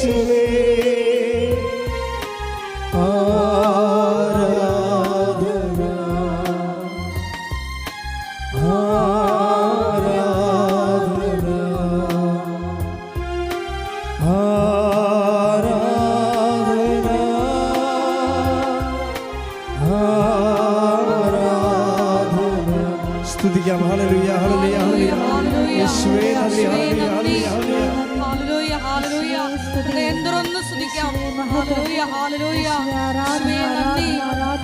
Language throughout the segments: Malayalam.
യേശുവേ ആരാധന ആരാധന ആരാധന ആരാധന. സ്തുതിക്കാം. ഹല്ലേലൂയ ഹല്ലേലൂയ ഹല്ലേലൂയ. യേശുവേ നന്ദി. ഹല്ലേലൂയ ഹല്ലേലൂയ ഹല്ലേലൂയ ഹല്ലേലൂയ. എന്തൊന്ന് സ്തുതിക്കാം. ഹല്ലേലൂയ ഹല്ലേലൂയ. യേശുവേ നന്ദി.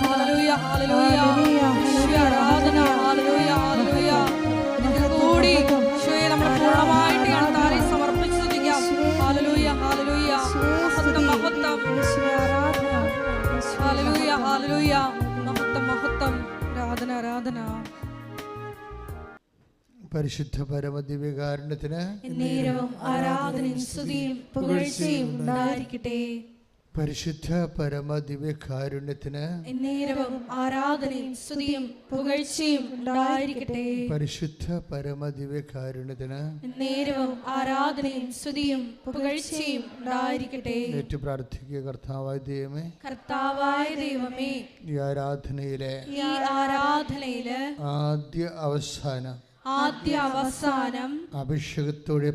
ഹല്ലേലൂയ ഹല്ലേലൂയ. യേശുവേ ആരാധന. ഹല്ലേലൂയ ഹല്ലേലൂയ. ഇതിൽ കൂടി യേശുവേ നമ്മൾ പൂർണ്ണമായിട്ട് താരെ സമർപ്പിച്ച് സ്തുതിക്കാം. ഹല്ലേലൂയ ഹല്ലേലൂയ. മഹത്വം മഹത്വം. ഹല്ലേലൂയ ഹല്ലേലൂയ. മഹത്വം മഹത്വം. ആരാധന ആരാധന. പരിശുദ്ധ പരമദിവ്യകാരുണ്യത്തിന് നേരവും ആരാധനയും സ്തുതിയും പുകഴ്ചയും ഉണ്ടായിരിക്കട്ടെ. പരിശുദ്ധ പരമദിവ്യകാരുണ്യത്തിന് നേരവും ആരാധനയും സ്തുതിയും പുകഴ്ചയും ഉണ്ടായിരിക്കട്ടെ. പരിശുദ്ധ പരമദിവ്യകാരുണ്യത്തിന് നേരവും ആരാധനയും സ്തുതിയും പുകഴ്ചയും ഉണ്ടായിരിക്കട്ടെ. ഏറ്റു പ്രാർത്ഥിക്കുക. കർത്താവായ ദൈവമേ, കർത്താവായ ദൈവമേ, ഈ ആരാധനയിലെ ആദ്യ അവസാനം അഭിഷേകത്തോടെ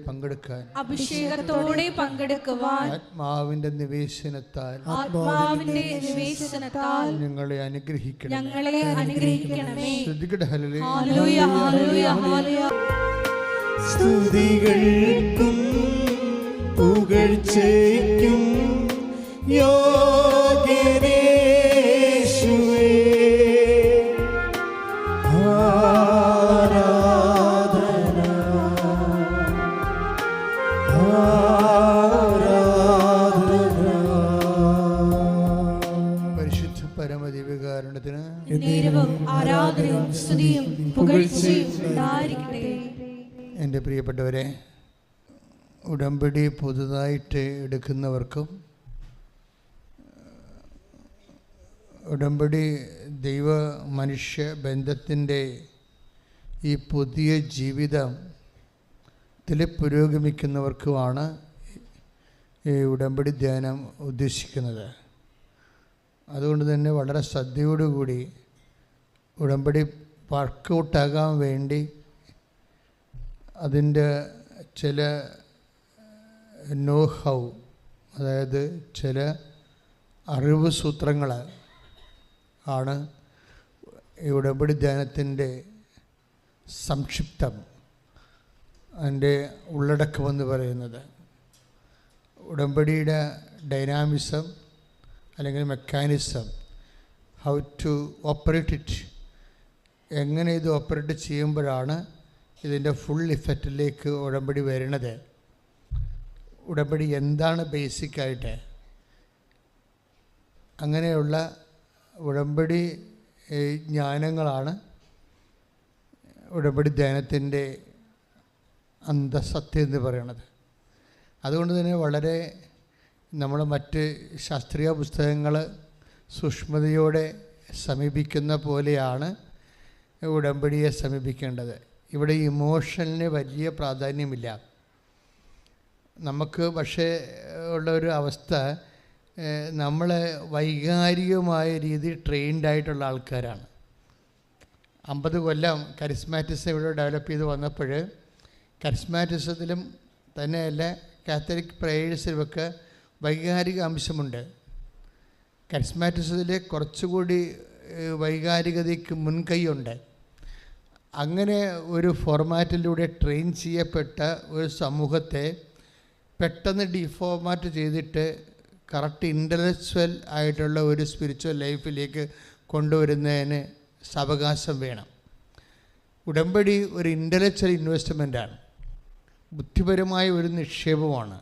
പങ്കെടുക്കുവാൻ ആത്മാവിന്റെ നിവേശനത്താൽ ഞങ്ങളെ അനുഗ്രഹിക്കണമേ. സ്തുതികൾക്കും പുകഴ്ചയ്ക്കും യോഗ്യനേ യേശുവേ എൻ്റെ പ്രിയപ്പെട്ടവരെ, ഉടമ്പടി പുതുതായിട്ട് എടുക്കുന്നവർക്കും ഉടമ്പടി ദൈവ മനുഷ്യ ബന്ധത്തിൻ്റെ ഈ പുതിയ ജീവിതത്തിൽ പുരോഗമിക്കുന്നവർക്കുമാണ് ഈ ഉടമ്പടി ധ്യാനം ഉദ്ദേശിക്കുന്നത്. അതുകൊണ്ട് തന്നെ വളരെ ശ്രദ്ധയോടുകൂടി ഉടമ്പടി വർക്കൗട്ടാകാൻ വേണ്ടി അതിൻ്റെ ചില നോ ഹൗ, അതായത് ചില അറിവ് സൂത്രങ്ങൾ ആണ് ഈ ഉടമ്പടി ധ്യാനത്തിൻ്റെ സംക്ഷിപ്തം, അതിൻ്റെ ഉള്ളടക്കമെന്ന് പറയുന്നത്. ഉടമ്പടിയുടെ ഡൈനാമിസം അല്ലെങ്കിൽ mechanism, how to operate it, എങ്ങനെ ഇത് ഓപ്പറേറ്റ് ചെയ്യുമ്പോഴാണ് ഇതിൻ്റെ ഫുൾ ഇഫക്റ്റിലേക്ക് ഉടമ്പടി വരുന്നത്. ഉടമ്പടി എന്താണ് ബേസിക്കായിട്ട്, അങ്ങനെയുള്ള ഉടമ്പടി ജ്ഞാനങ്ങളാണ് ഉടമ്പടി ധ്യാനത്തിൻ്റെ അന്തസത്യം എന്ന് പറയുന്നത്. അതുകൊണ്ട് തന്നെ വളരെ നമ്മൾ മറ്റ് ശാസ്ത്രീയ പുസ്തകങ്ങൾ സൂക്ഷ്മതയോടെ സമീപിക്കുന്ന പോലെയാണ് ഉടമ്പടിയെ സമീപിക്കേണ്ടത്. ഇവിടെ ഇമോഷന് വലിയ പ്രാധാന്യമില്ല. നമുക്ക് പക്ഷേ ഉള്ളൊരു അവസ്ഥ, നമ്മൾ വൈകാരികമായ രീതിയിൽ ട്രെയിൻഡായിട്ടുള്ള ആൾക്കാരാണ്. 50 കൊല്ലം കരിസ്മാറ്റിസം ഇവിടെ ഡെവലപ്പ് ചെയ്ത് വന്നപ്പോൾ കരിസ്മാറ്റിസത്തിലും തന്നെയല്ല കാത്തലിക് പ്രേയേഴ്സിലുമൊക്കെ വൈകാരിക അംശമുണ്ട്. കരിസ്മാറ്റിസത്തിൽ കുറച്ചുകൂടി വൈകാരികതയ്ക്ക് മുൻകൈയുണ്ട്. അങ്ങനെ ഒരു ഫോർമാറ്റിലൂടെ ട്രെയിൻ ചെയ്യപ്പെട്ട ഒരു സമൂഹത്തെ പെട്ടെന്ന് ഡിഫോർമാറ്റ് ചെയ്തിട്ട് കറക്റ്റ് ഇൻ്റലക്ച്വൽ ആയിട്ടുള്ള ഒരു സ്പിരിച്വൽ ലൈഫിലേക്ക് കൊണ്ടുവരുന്നതിന് സാവകാശം വേണം. ഉടമ്പടി ഒരു ഇൻ്റലക്ച്വൽ ഇൻവെസ്റ്റ്മെൻറ്റാണ്, ബുദ്ധിപരമായ ഒരു നിക്ഷേപമാണ്.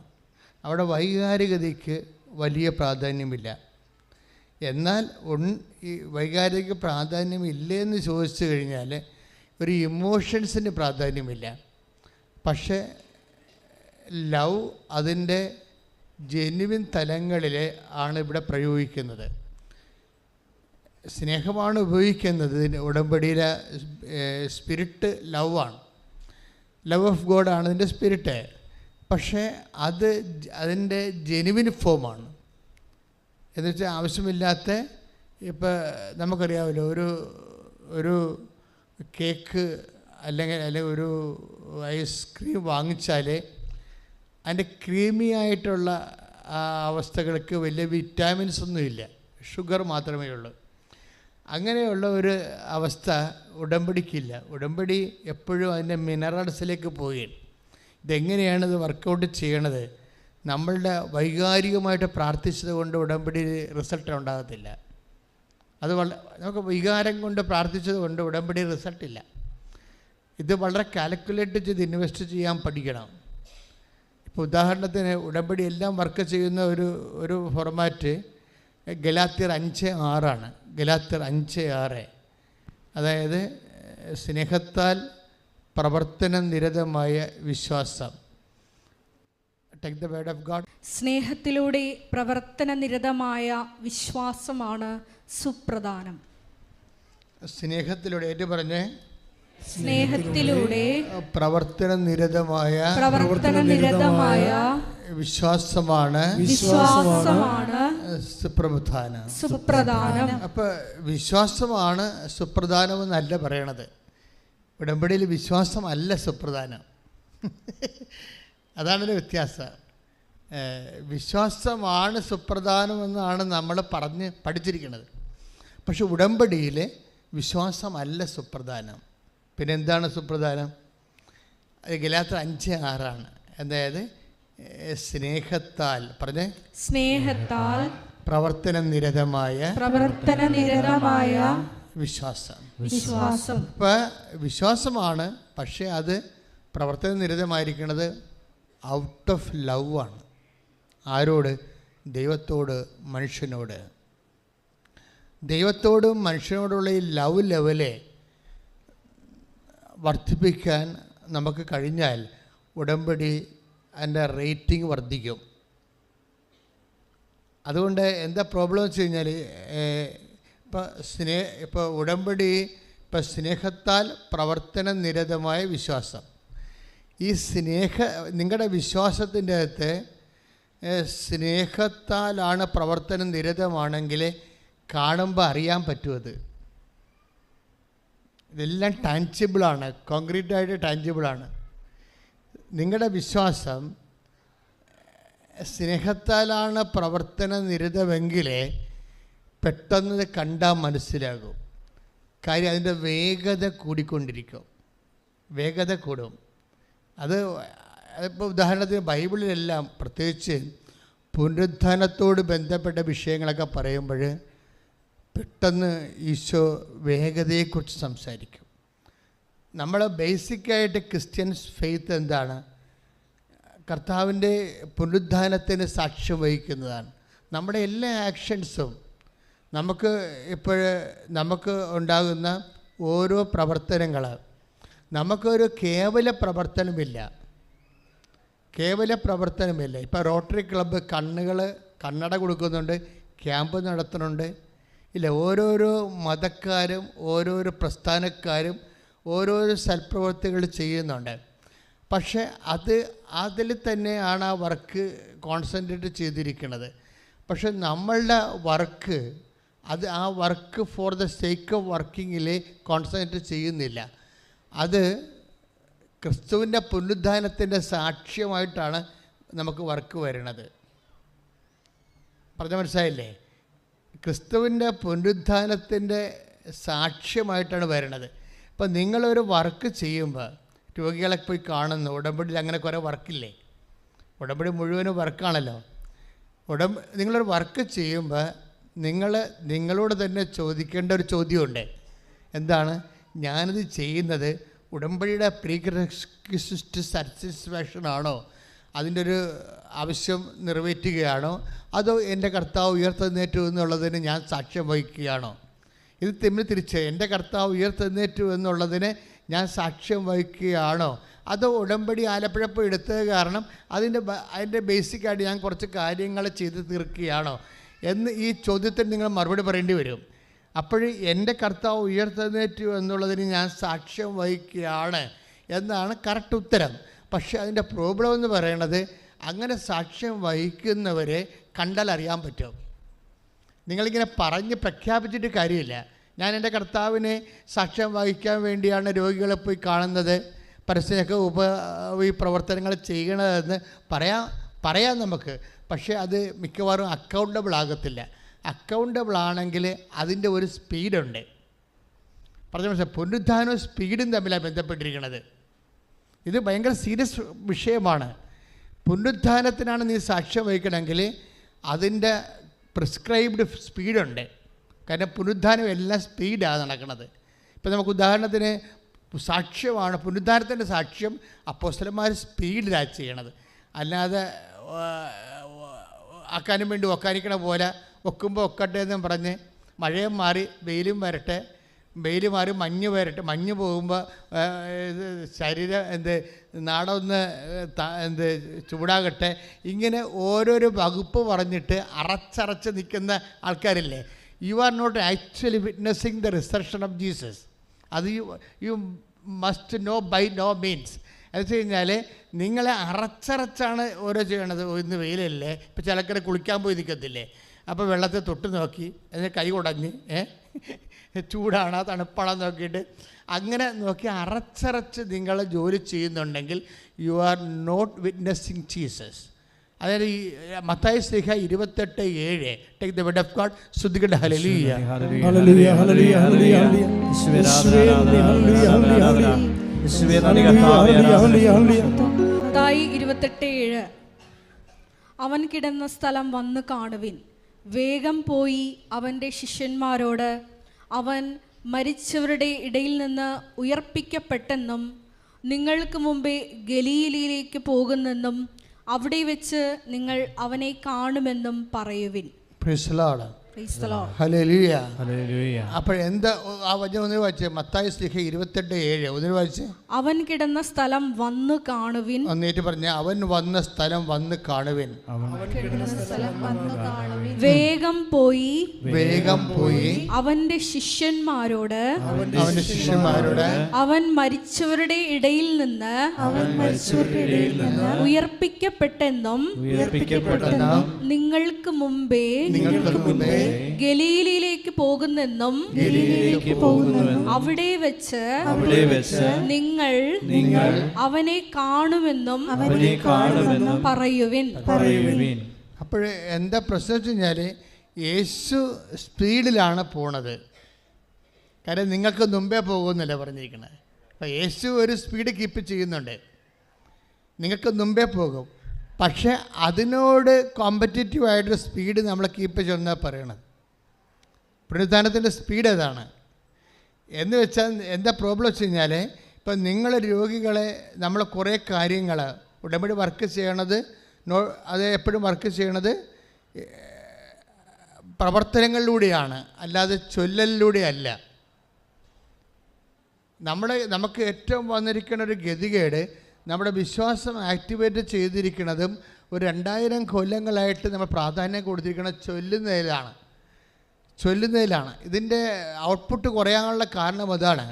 അവിടെ വൈകാരികതയ്ക്ക് വലിയ പ്രാധാന്യമില്ല. എന്നാൽ ഈ വൈകാരിക പ്രാധാന്യമില്ലെന്ന് ചോദിച്ചു കഴിഞ്ഞാൽ ഒരു ഇമോഷൻസിന് പ്രാധാന്യമില്ല. പക്ഷേ ലവ് അതിൻ്റെ ജെന്യുവിൻ തലങ്ങളിൽ ആണ് ഇവിടെ പ്രയോഗിക്കുന്നത്. സ്നേഹമാണ് ഉപയോഗിക്കുന്നത്. ഉടമ്പടിയിലെ സ്പിരിറ്റ് ലവ് ആണ്, ലവ് ഓഫ് ഗോഡാണ് ഇതിൻ്റെ സ്പിരിറ്റ്. പക്ഷേ അതിൻ്റെ ജെനുവിൻ ഫോമാണ്. എന്നുവെച്ചാൽ ആവശ്യമില്ലാത്ത, ഇപ്പോൾ നമുക്കറിയാമല്ലോ, ഒരു കേക്ക് അല്ലെങ്കിൽ ഒരു ഐസ്ക്രീം വാങ്ങിച്ചാൽ അതിൻ്റെ ക്രീമി ആയിട്ടുള്ള അവസ്ഥകൾക്ക് വലിയ വിറ്റാമിൻസ് ഒന്നുമില്ല, ഷുഗർ മാത്രമേ ഉള്ളൂ. അങ്ങനെയുള്ള ഒരു അവസ്ഥ ഉടമ്പടിക്കില്ല. ഉടമ്പടി എപ്പോഴും അതിൻ്റെ മിനറൽസിലേക്ക് പോവുകയാണ്. ഇതെങ്ങനെയാണ് ഇത് വർക്കൗട്ട് ചെയ്യണത്? നമ്മളുടെ വൈകാരികമായിട്ട് പ്രാർത്ഥിച്ചത് കൊണ്ട് ഉടമ്പടി റിസൾട്ട് ഉണ്ടാകത്തില്ല. അത് നമുക്ക് വികാരം കൊണ്ട് പ്രാർത്ഥിച്ചത് കൊണ്ട് ഉടമ്പടി റിസൾട്ടില്ല. ഇത് വളരെ കാൽക്കുലേറ്റ് ചെയ്ത് ഇൻവെസ്റ്റ് ചെയ്യാൻ പഠിക്കണം. ഇപ്പോൾ ഉദാഹരണത്തിന് ഉടമ്പടി എല്ലാം വർക്ക് ചെയ്യുന്ന ഒരു ഫോർമാറ്റ് ഗലാത്യർ 5:6 ഗലാത്യർ 5:6. അതായത് സ്നേഹത്താൽ പ്രവർത്തന നിരതമായ വിശ്വാസം. Take the word of God. സ്നേഹത്തിലൂടെ പ്രവർത്തന നിരതമായ വിശ്വാസമാണ് സുപ്രധാനം. സ്നേഹത്തിലൂടെ ഏറ്റു പറഞ്ഞേ, സ്നേഹത്തിലൂടെ പ്രവർത്തന നിരതമായ വിശ്വാസമാണ് സുപ്രധാനം. അപ്പൊ വിശ്വാസമാണ് സുപ്രധാനമെന്നല്ല പറയണത്. ഉടമ്പടിയിൽ വിശ്വാസമല്ല സുപ്രധാനം. അതാണൊരു വ്യത്യാസം. വിശ്വാസമാണ് സുപ്രധാനമെന്നാണ് നമ്മൾ പഠിച്ചിരിക്കുന്നത്. പക്ഷെ ഉടമ്പടിയിൽ വിശ്വാസമല്ല സുപ്രധാനം. പിന്നെ എന്താണ് സുപ്രധാനം? ഗലാത്യർ 5:6. അതായത് സ്നേഹത്താൽ പ്രവർത്തന നിരതമായ വിശ്വാസം. ഇപ്പം വിശ്വാസമാണ്, പക്ഷേ അത് പ്രവർത്തന നിരതമായിരിക്കുന്നത് ഔട്ട് ഓഫ് ലവ് ആണ്. ആരോട്? ദൈവത്തോട്, മനുഷ്യനോട്. ദൈവത്തോടും മനുഷ്യനോടുള്ള ഈ ലവ് ലെവലെ വർദ്ധിപ്പിക്കാൻ നമുക്ക് കഴിഞ്ഞാൽ ഉടമ്പടി അതിൻ്റെ റേറ്റിംഗ് വർദ്ധിക്കും. അതുകൊണ്ട് എന്താ പ്രോബ്ലം വെച്ച് കഴിഞ്ഞാൽ, ഇപ്പോൾ ഉടമ്പടി സ്നേഹത്താൽ പ്രവർത്തന നിരതമായ വിശ്വാസം. ഈ നിങ്ങളുടെ വിശ്വാസത്തിൻ്റെ അകത്ത് സ്നേഹത്താലാണ് പ്രവർത്തനം നിരതമാണെങ്കിൽ കാണുമ്പോൾ അറിയാൻ പറ്റുമത്. ഇതെല്ലാം ടാഞ്ചിബിളാണ്, കോൺക്രീറ്റായിട്ട് ടാഞ്ചിബിളാണ്. നിങ്ങളുടെ വിശ്വാസം സ്നേഹത്താലാണ് പ്രവർത്തന നിരതമെങ്കിൽ പെട്ടെന്ന് കണ്ടാൽ മനസ്സിലാകും. കാര്യം അതിൻ്റെ വേഗത കൂടിക്കൊണ്ടിരിക്കും, വേഗത കൂടും. അതിപ്പോൾ ഉദാഹരണത്തിന് ബൈബിളിലെല്ലാം പ്രത്യേകിച്ച് പുനരുത്ഥാനത്തോട് ബന്ധപ്പെട്ട വിഷയങ്ങളൊക്കെ പറയുമ്പോൾ പെട്ടെന്ന് ഈശോ വേഗതയെക്കുറിച്ച് സംസാരിക്കും. നമ്മൾ ബേസിക്കായിട്ട് ക്രിസ്ത്യൻസ് ഫെയ്ത്ത് എന്താണ്? കർത്താവിൻ്റെ പുനരുത്ഥാനത്തിന് സാക്ഷ്യം വഹിക്കുന്നതാണ്. നമ്മുടെ എല്ലാ ആക്ഷൻസും നമുക്ക് ഉണ്ടാകുന്ന ഓരോ പ്രവർത്തനങ്ങൾ നമുക്കൊരു കേവല പ്രവർത്തനമില്ല. ഇപ്പോൾ റോട്ടറി ക്ലബ്ബ് കണ്ണട കൊടുക്കുന്നുണ്ട്, ക്യാമ്പ് നടത്തുന്നുണ്ട്. ഇല്ല, ഓരോരോ മതക്കാരും ഓരോരോ പ്രസ്ഥാനക്കാരും ഓരോരോ സൽപ്രവൃത്തികൾ ചെയ്യുന്നുണ്ട്. പക്ഷേ അതിൽ തന്നെയാണ് ആ വർക്ക് കോൺസെൻട്രേറ്റ് ചെയ്തിരിക്കുന്നത്. പക്ഷെ നമ്മളുടെ വർക്ക് ആ work for the sake of വർക്കിങ്ങിൽ കോൺസെൻട്രേറ്റ് ചെയ്യുന്നില്ല. അത് ക്രിസ്തുവിൻ്റെ പുനരുത്ഥാനത്തിൻ്റെ സാക്ഷ്യമായിട്ടാണ് നമുക്ക് വർക്ക് വരുന്നത്. പറഞ്ഞ മനസ്സിലായില്ലേ? ക്രിസ്തുവിൻ്റെ പുനരുത്ഥാനത്തിൻ്റെ സാക്ഷ്യമായിട്ടാണ് വരുന്നത്. ഇപ്പം നിങ്ങളൊരു വർക്ക് ചെയ്യുമ്പോൾ രോഗികളെ പോയി കാണുന്നു. ഉടമ്പടിയിൽ അങ്ങനെ കുറേ വർക്കില്ലേ? ഉടമ്പടി മുഴുവനും വർക്കാണല്ലോ. നിങ്ങളൊരു വർക്ക് ചെയ്യുമ്പോൾ നിങ്ങളോട് തന്നെ ചോദിക്കേണ്ട ഒരു ചോദ്യമുണ്ട്. എന്താണ്? ഞാനിത് ചെയ്യുന്നത് ഉടമ്പടിയുടെ പ്രീകൺസ്റ്റിറ്റ്യൂട്ട് സാറ്റിസ്ഫാക്ഷൻ ആണോ, അതിൻ്റെ ഒരു ആവശ്യം നിറവേറ്റുകയാണോ, അതോ എൻ്റെ കർത്താവ് ഉയർത്തെഴുന്നേറ്റു എന്നുള്ളതിന് ഞാൻ സാക്ഷ്യം വഹിക്കുകയാണോ? ഇത് തമ്മിൽ തിരിച്ച് എൻ്റെ കർത്താവ് ഉയർത്തെഴുന്നേറ്റു എന്നുള്ളതിന് ഞാൻ സാക്ഷ്യം വഹിക്കുകയാണോ, അതോ ഉടമ്പടി ആലപ്പുഴപ്പോൾ എടുത്തത് കാരണം അതിൻ്റെ ബേസിക്കായിട്ട് ഞാൻ കുറച്ച് കാര്യങ്ങൾ ചെയ്ത് തീർക്കുകയാണോ എന്ന് ഈ ചോദ്യത്തിന് നിങ്ങൾ മറുപടി പറയേണ്ടി വരും. അപ്പോൾ എൻ്റെ കർത്താവ് ഉയർത്തെഴുന്നേറ്റു എന്നുള്ളതിന് ഞാൻ സാക്ഷ്യം വഹിക്കുകയാണ് എന്നാണ് കറക്റ്റ് ഉത്തരം. പക്ഷേ അതിൻ്റെ പ്രോബ്ലം എന്ന് പറയണത് അങ്ങനെ സാക്ഷ്യം വഹിക്കുന്നവരെ കണ്ടാൽ അറിയാൻ പറ്റും. നിങ്ങളിങ്ങനെ പറഞ്ഞ് പ്രഖ്യാപിച്ചിട്ട് കാര്യമില്ല. ഞാൻ എൻ്റെ കർത്താവിനെ സാക്ഷ്യം വഹിക്കാൻ വേണ്ടിയാണ് രോഗികളെ പോയി കാണുന്നത്, പരസ്യമൊക്കെ ഈ പ്രവർത്തനങ്ങൾ ചെയ്യണതെന്ന് പറയാം നമുക്ക്. പക്ഷേ അത് മിക്കവാറും അക്കൗണ്ടബിൾ ആകത്തില്ല. അക്കൗണ്ടബിൾ ആണെങ്കിൽ അതിൻ്റെ ഒരു സ്പീഡുണ്ട്. പറഞ്ഞ മനസ്സിലായി, പുനരുദ്ധാനവും സ്പീഡും തമ്മിലാണ് ബന്ധപ്പെട്ടിരിക്കുന്നത്. ഇത് ഭയങ്കര സീരിയസ് വിഷയമാണ്. പുനരുദ്ധാനത്തിനാണ് നീ സാക്ഷ്യം വഹിക്കണമെങ്കിൽ അതിൻ്റെ പ്രിസ്ക്രൈബ്ഡ് സ്പീഡുണ്ട്. കാരണം പുനരുദ്ധാനം എല്ലാം സ്പീഡാണ് നടക്കുന്നത്. ഇപ്പം നമുക്ക് ഉദാഹരണത്തിന് സാക്ഷ്യമാണ്, പുനരുദ്ധാനത്തിൻ്റെ സാക്ഷ്യം അപ്പോസ്തലന്മാർ സ്പീഡിലാണ് ചെയ്യണത്. അല്ലാതെ ആക്കാനും വേണ്ടി ഒക്കാനിക്കണ പോലെ ഒക്കുമ്പോൾ ഒക്കട്ടെ എന്നും പറഞ്ഞ് മഴയും മാറി വെയിലും വരട്ടെ, വെയിൽ മാറി മഞ്ഞ് വരട്ടെ, മഞ്ഞ് പോകുമ്പോൾ ശരീരം നാടൊന്ന് ചൂടാകട്ടെ, ഇങ്ങനെ ഓരോരോ വകുപ്പ് പറഞ്ഞിട്ട് അറച്ചറച്ച് നിൽക്കുന്ന ആൾക്കാരില്ലേ. You are not actually witnessing the resurrection of Jesus. അത് you must know by no means. എന്ന് വെച്ച് കഴിഞ്ഞാൽ നിങ്ങളെ അറച്ചറച്ചാണ് ഓരോ ചെയ്യണത്. ഇന്ന് വെയിലല്ലേ, ഇപ്പോൾ ചിലക്കര കുളിക്കാൻ പോയി നിൽക്കത്തില്ലേ, അപ്പോൾ വെള്ളത്തെ തൊട്ട് നോക്കി അതിന് കൈ കുടഞ്ഞ് ചൂടാണോ തണുപ്പാണോ നോക്കിയിട്ട് അങ്ങനെ നോക്കി അറച്ചറച്ച് നിങ്ങൾ ജോലി ചെയ്യുന്നുണ്ടെങ്കിൽ you are not witnessing Jesus. അതായത് ഈ മത്തായി ശ്ലീഹ 28:7 take the word of God. ശ്രുതികട ഹല്ലേലൂയ ഹല്ലേലൂയ ഹല്ലേലൂയ ഹല്ലേലൂയ മത്തായി 28:7 അവൻ കിടന്ന സ്ഥലം വന്ന് കാണുവിൻ. വേഗം പോയി അവൻ്റെ ശിഷ്യന്മാരോട് അവൻ മരിച്ചവരുടെ ഇടയിൽ നിന്ന് ഉയർപ്പിക്കപ്പെട്ടെന്നും നിങ്ങൾക്ക് മുമ്പേ ഗലീലയിലേക്ക് പോകുന്നെന്നും അവിടെ വെച്ച് നിങ്ങൾ അവനെ കാണുമെന്നും പറയുവിൻ. Praise the Lord. Praise the Lord. ഹല്ലേലൂയ ഹല്ലേലൂയ. അപ്പോൾ എന്താ ആ വചനം ഒന്ന് വായിച്ചേ, മത്തായി ശ്ലീഹ 28:7 ഒന്ന് വായിച്ചേ. അവൻ കിടന്ന സ്ഥലം വന്നു കാണുവിൻ. ഒന്നേറ്റ് പറഞ്ഞ അവൻ വന്ന സ്ഥലം വന്ന് കാണുവിൻ. വേഗം പോയി അവന്റെ ശിഷ്യന്മാരോട് അവൻ മരിച്ചവരുടെ ഇടയിൽ നിന്ന് ഉയർപ്പിക്കപ്പെട്ടെന്നും നിങ്ങൾക്ക് മുമ്പേ ഗലീലയിലേക്ക് പോകുന്നെന്നും അവിടെ വെച്ച് നിങ്ങൾ അവനെ കാണുമെന്നും പറയുവിൻ. അപ്പോൾ എന്താ പ്രശ്നം വെച്ച് കഴിഞ്ഞാൽ യേശു സ്പീഡിലാണ് പോണത്. കാര്യം നിങ്ങൾക്ക് മുമ്പേ പോകുമെന്നല്ല പറഞ്ഞിരിക്കുന്നത്. അപ്പോൾ യേശു ഒരു സ്പീഡ് കീപ്പ് ചെയ്യുന്നുണ്ട്, നിങ്ങൾക്ക് മുമ്പേ പോകും. പക്ഷേ അതിനോട് കോമ്പറ്റീറ്റീവായിട്ടൊരു സ്പീഡ് നമ്മൾ കീപ്പ് ചെയ്യുന്നതാണ് പറയണത്. പുനരുദ്ധാനത്തിൻ്റെ സ്പീഡ് അതാണ്. എന്ന് വെച്ചാൽ എന്താ പ്രോബ്ലം വെച്ച് കഴിഞ്ഞാൽ, ഇപ്പം നിങ്ങൾ രോഗികളെ നമ്മൾ കുറേ കാര്യങ്ങൾ ഉടമ്പടി വർക്ക് ചെയ്യണത് അത് എപ്പോഴും വർക്ക് ചെയ്യണത് പ്രവർത്തനങ്ങളിലൂടെയാണ്, അല്ലാതെ ചൊല്ലലിലൂടെയല്ല. നമുക്ക് ഏറ്റവും വന്നിരിക്കുന്ന ഒരു ഗതികേട് നമ്മുടെ വിശ്വാസം ആക്ടിവേറ്റ് ചെയ്തിരിക്കുന്നതും ഒരു 2000 കൊല്ലങ്ങളായിട്ട് നമ്മൾ പ്രാധാന്യം കൊടുത്തിരിക്കുന്നത് ചൊല്ലുന്നതിലാണ്. ഇതിൻ്റെ ഔട്ട്പുട്ട് കുറയാനുള്ള കാരണം അതാണ്.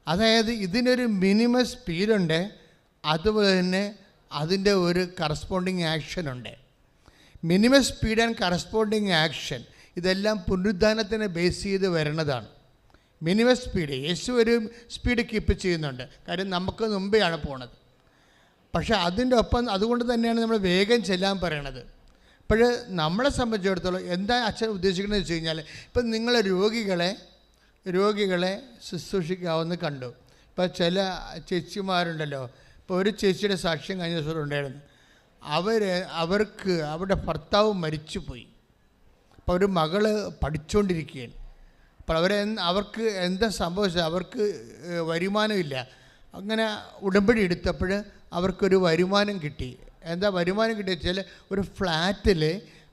അതായത് ഇതിനൊരു മിനിമം സ്പീഡുണ്ട്, അതുപോലെ തന്നെ അതിൻ്റെ ഒരു കറസ്പോണ്ടിങ് ആക്ഷനുണ്ട്. Minimum speed and corresponding action ഇതെല്ലാം പുനരുദ്ധാനത്തിനെ ബേസ് ചെയ്ത് വരുന്നതാണ്. മിനിമം സ്പീഡ് യേശു ഒരു സ്പീഡ് കീപ്പ് ചെയ്യുന്നുണ്ട്, കാര്യം നമുക്ക് മുമ്പെയാണ് പോണത്. പക്ഷേ അതിൻ്റെ ഒപ്പം അതുകൊണ്ട് തന്നെയാണ് നമ്മൾ വേഗം ചെല്ലാൻ പറയണത്. അപ്പോൾ നമ്മളെ സംബന്ധിച്ചിടത്തോളം എന്താ അച്ഛൻ ഉദ്ദേശിക്കുന്നത് വെച്ച് കഴിഞ്ഞാൽ, ഇപ്പം നിങ്ങൾ രോഗികളെ ശുശ്രൂഷിക്കാവുന്ന കണ്ടു. ഇപ്പോൾ ചില ചേച്ചിമാരുണ്ടല്ലോ, ഇപ്പോൾ ഒരു ചേച്ചിയുടെ സാക്ഷ്യം കഴിഞ്ഞ ദിവസം ഉണ്ടായിരുന്നു. അവർക്ക് അവരുടെ ഭർത്താവ് മരിച്ചുപോയി. അപ്പോൾ ഒരു മകള് പഠിച്ചുകൊണ്ടിരിക്കുകയാണ്. അപ്പോൾ അവർക്ക് എന്താ സംഭവിച്ചത്, അവർക്ക് വരുമാനമില്ല. അങ്ങനെ ഉടമ്പടി എടുത്തപ്പോൾ അവർക്കൊരു വരുമാനം കിട്ടി. എന്താ വരുമാനം കിട്ടിയ വെച്ചാൽ ഒരു ഫ്ലാറ്റിൽ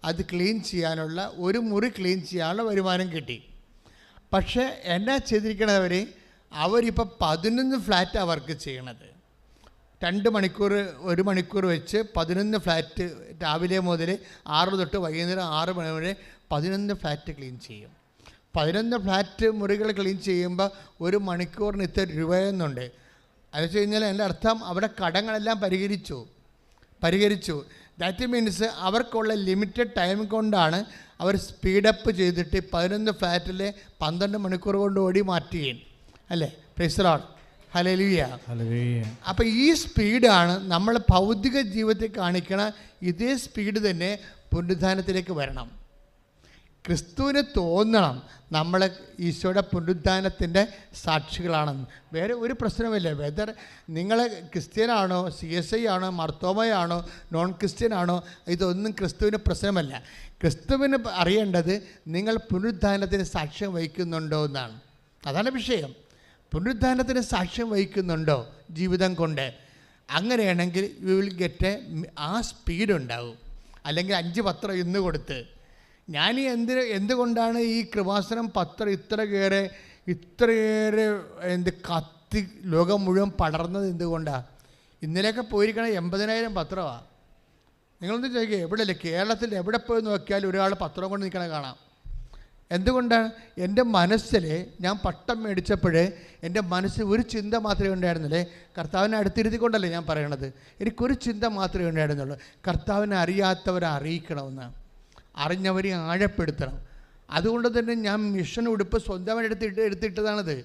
അത് ക്ലീൻ ചെയ്യാനുള്ള, ഒരു മുറി ക്ലീൻ ചെയ്യാനുള്ള വരുമാനം കിട്ടി. പക്ഷേ എന്നാ ചെയ്തിരിക്കണവർ, അവരിപ്പോൾ 11 ഫ്ലാറ്റാണ് വർക്ക് ചെയ്യണത്. 2 മണിക്കൂർ 1 മണിക്കൂർ വെച്ച് 11 ഫ്ലാറ്റ് രാവിലെ മുതൽ 6 തൊട്ട് വൈകുന്നേരം 6 മണി വരെ 11 ഫ്ലാറ്റ് ക്ലീൻ ചെയ്യും. 11 ഫ്ലാറ്റ് മുറികൾ ക്ലീൻ ചെയ്യുമ്പോൾ 1 മണിക്കൂറിന് ഇത്ര രൂപയെന്നുണ്ട്. അത് വെച്ച് കഴിഞ്ഞാൽ എൻ്റെ അർത്ഥം അവിടെ കടങ്ങളെല്ലാം പരിഹരിച്ചു. ദാറ്റ് മീൻസ് അവർക്കുള്ള ലിമിറ്റഡ് ടൈം കൊണ്ടാണ് അവർ സ്പീഡപ്പ് ചെയ്തിട്ട് 11 ഫ്ലാറ്റിലെ 12 മണിക്കൂർ കൊണ്ട് ഓടി മാറ്റുകയും അല്ലേ? Price the Lord, hallelujah. അപ്പോൾ ഈ സ്പീഡാണ് നമ്മൾ ഭൗതിക ജീവിതത്തിൽ കാണിക്കണ ഇതേ സ്പീഡ് തന്നെ പുനരുദ്ധാനത്തിലേക്ക് വരണം. ക്രിസ്തുവിന് തോന്നണം നമ്മൾ ഈശോയുടെ പുനരുദ്ധാനത്തിൻ്റെ സാക്ഷികളാണെന്ന്. വേറെ ഒരു പ്രശ്നമില്ല. വെദർ നിങ്ങൾ ക്രിസ്ത്യനാണോ, CSI ആണോ, മർത്തോമയാണോ, നോൺ ക്രിസ്ത്യൻ ആണോ, ഇതൊന്നും ക്രിസ്തുവിന് പ്രശ്നമല്ല. ക്രിസ്തുവിന് അറിയേണ്ടത് നിങ്ങൾ പുനരുദ്ധാനത്തിന് സാക്ഷ്യം വഹിക്കുന്നുണ്ടോ എന്നാണ്. അതാണ് വിഷയം. പുനരുദ്ധാനത്തിന് സാക്ഷ്യം വഹിക്കുന്നുണ്ടോ ജീവിതം കൊണ്ട്? അങ്ങനെയാണെങ്കിൽ യു വിൽ ഗെറ്റ് ആ സ്പീഡ് ഉണ്ടാവും. അല്ലെങ്കിൽ 5 പത്രം ഇന്ന് കൊടുത്ത് ഞാൻ എന്തുകൊണ്ടാണ് ഈ കൃപാസനം പത്രം ഇത്രയേറെ കത്തി ലോകം മുഴുവൻ പടർന്നത് എന്തുകൊണ്ടാണ്? ഇന്നലെയൊക്കെ പോയിരിക്കണ 80,000 പത്രമാണ്. നിങ്ങളൊന്ന് ചോദിക്കുക, എവിടെയല്ലേ കേരളത്തിൽ എവിടെ പോയി നോക്കിയാൽ ഒരാൾ പത്രം കൊണ്ട് നിൽക്കണ കാണാം. എന്തുകൊണ്ടാണ്? എൻ്റെ മനസ്സിൽ ഞാൻ പട്ടം മേടിച്ചപ്പോൾ എൻ്റെ മനസ്സിൽ ഒരു ചിന്ത മാത്രമേ ഉണ്ടായിരുന്നുള്ളേ, കർത്താവിനെ അടുത്തിരുത്തിക്കൊണ്ടല്ലേ ഞാൻ പറയണത്. എനിക്കൊരു ചിന്ത മാത്രമേ ഉണ്ടായിരുന്നുള്ളൂ, കർത്താവിനെ അറിയാത്തവരെ അറിയിക്കണമെന്ന്, അറിഞ്ഞവരെ ആഴപ്പെടുത്തണം. അതുകൊണ്ട് തന്നെ ഞാൻ മിഷൻ ഉടുപ്പ് സ്വന്തമായിട്ട് എടുത്തിട്ടതാണത്.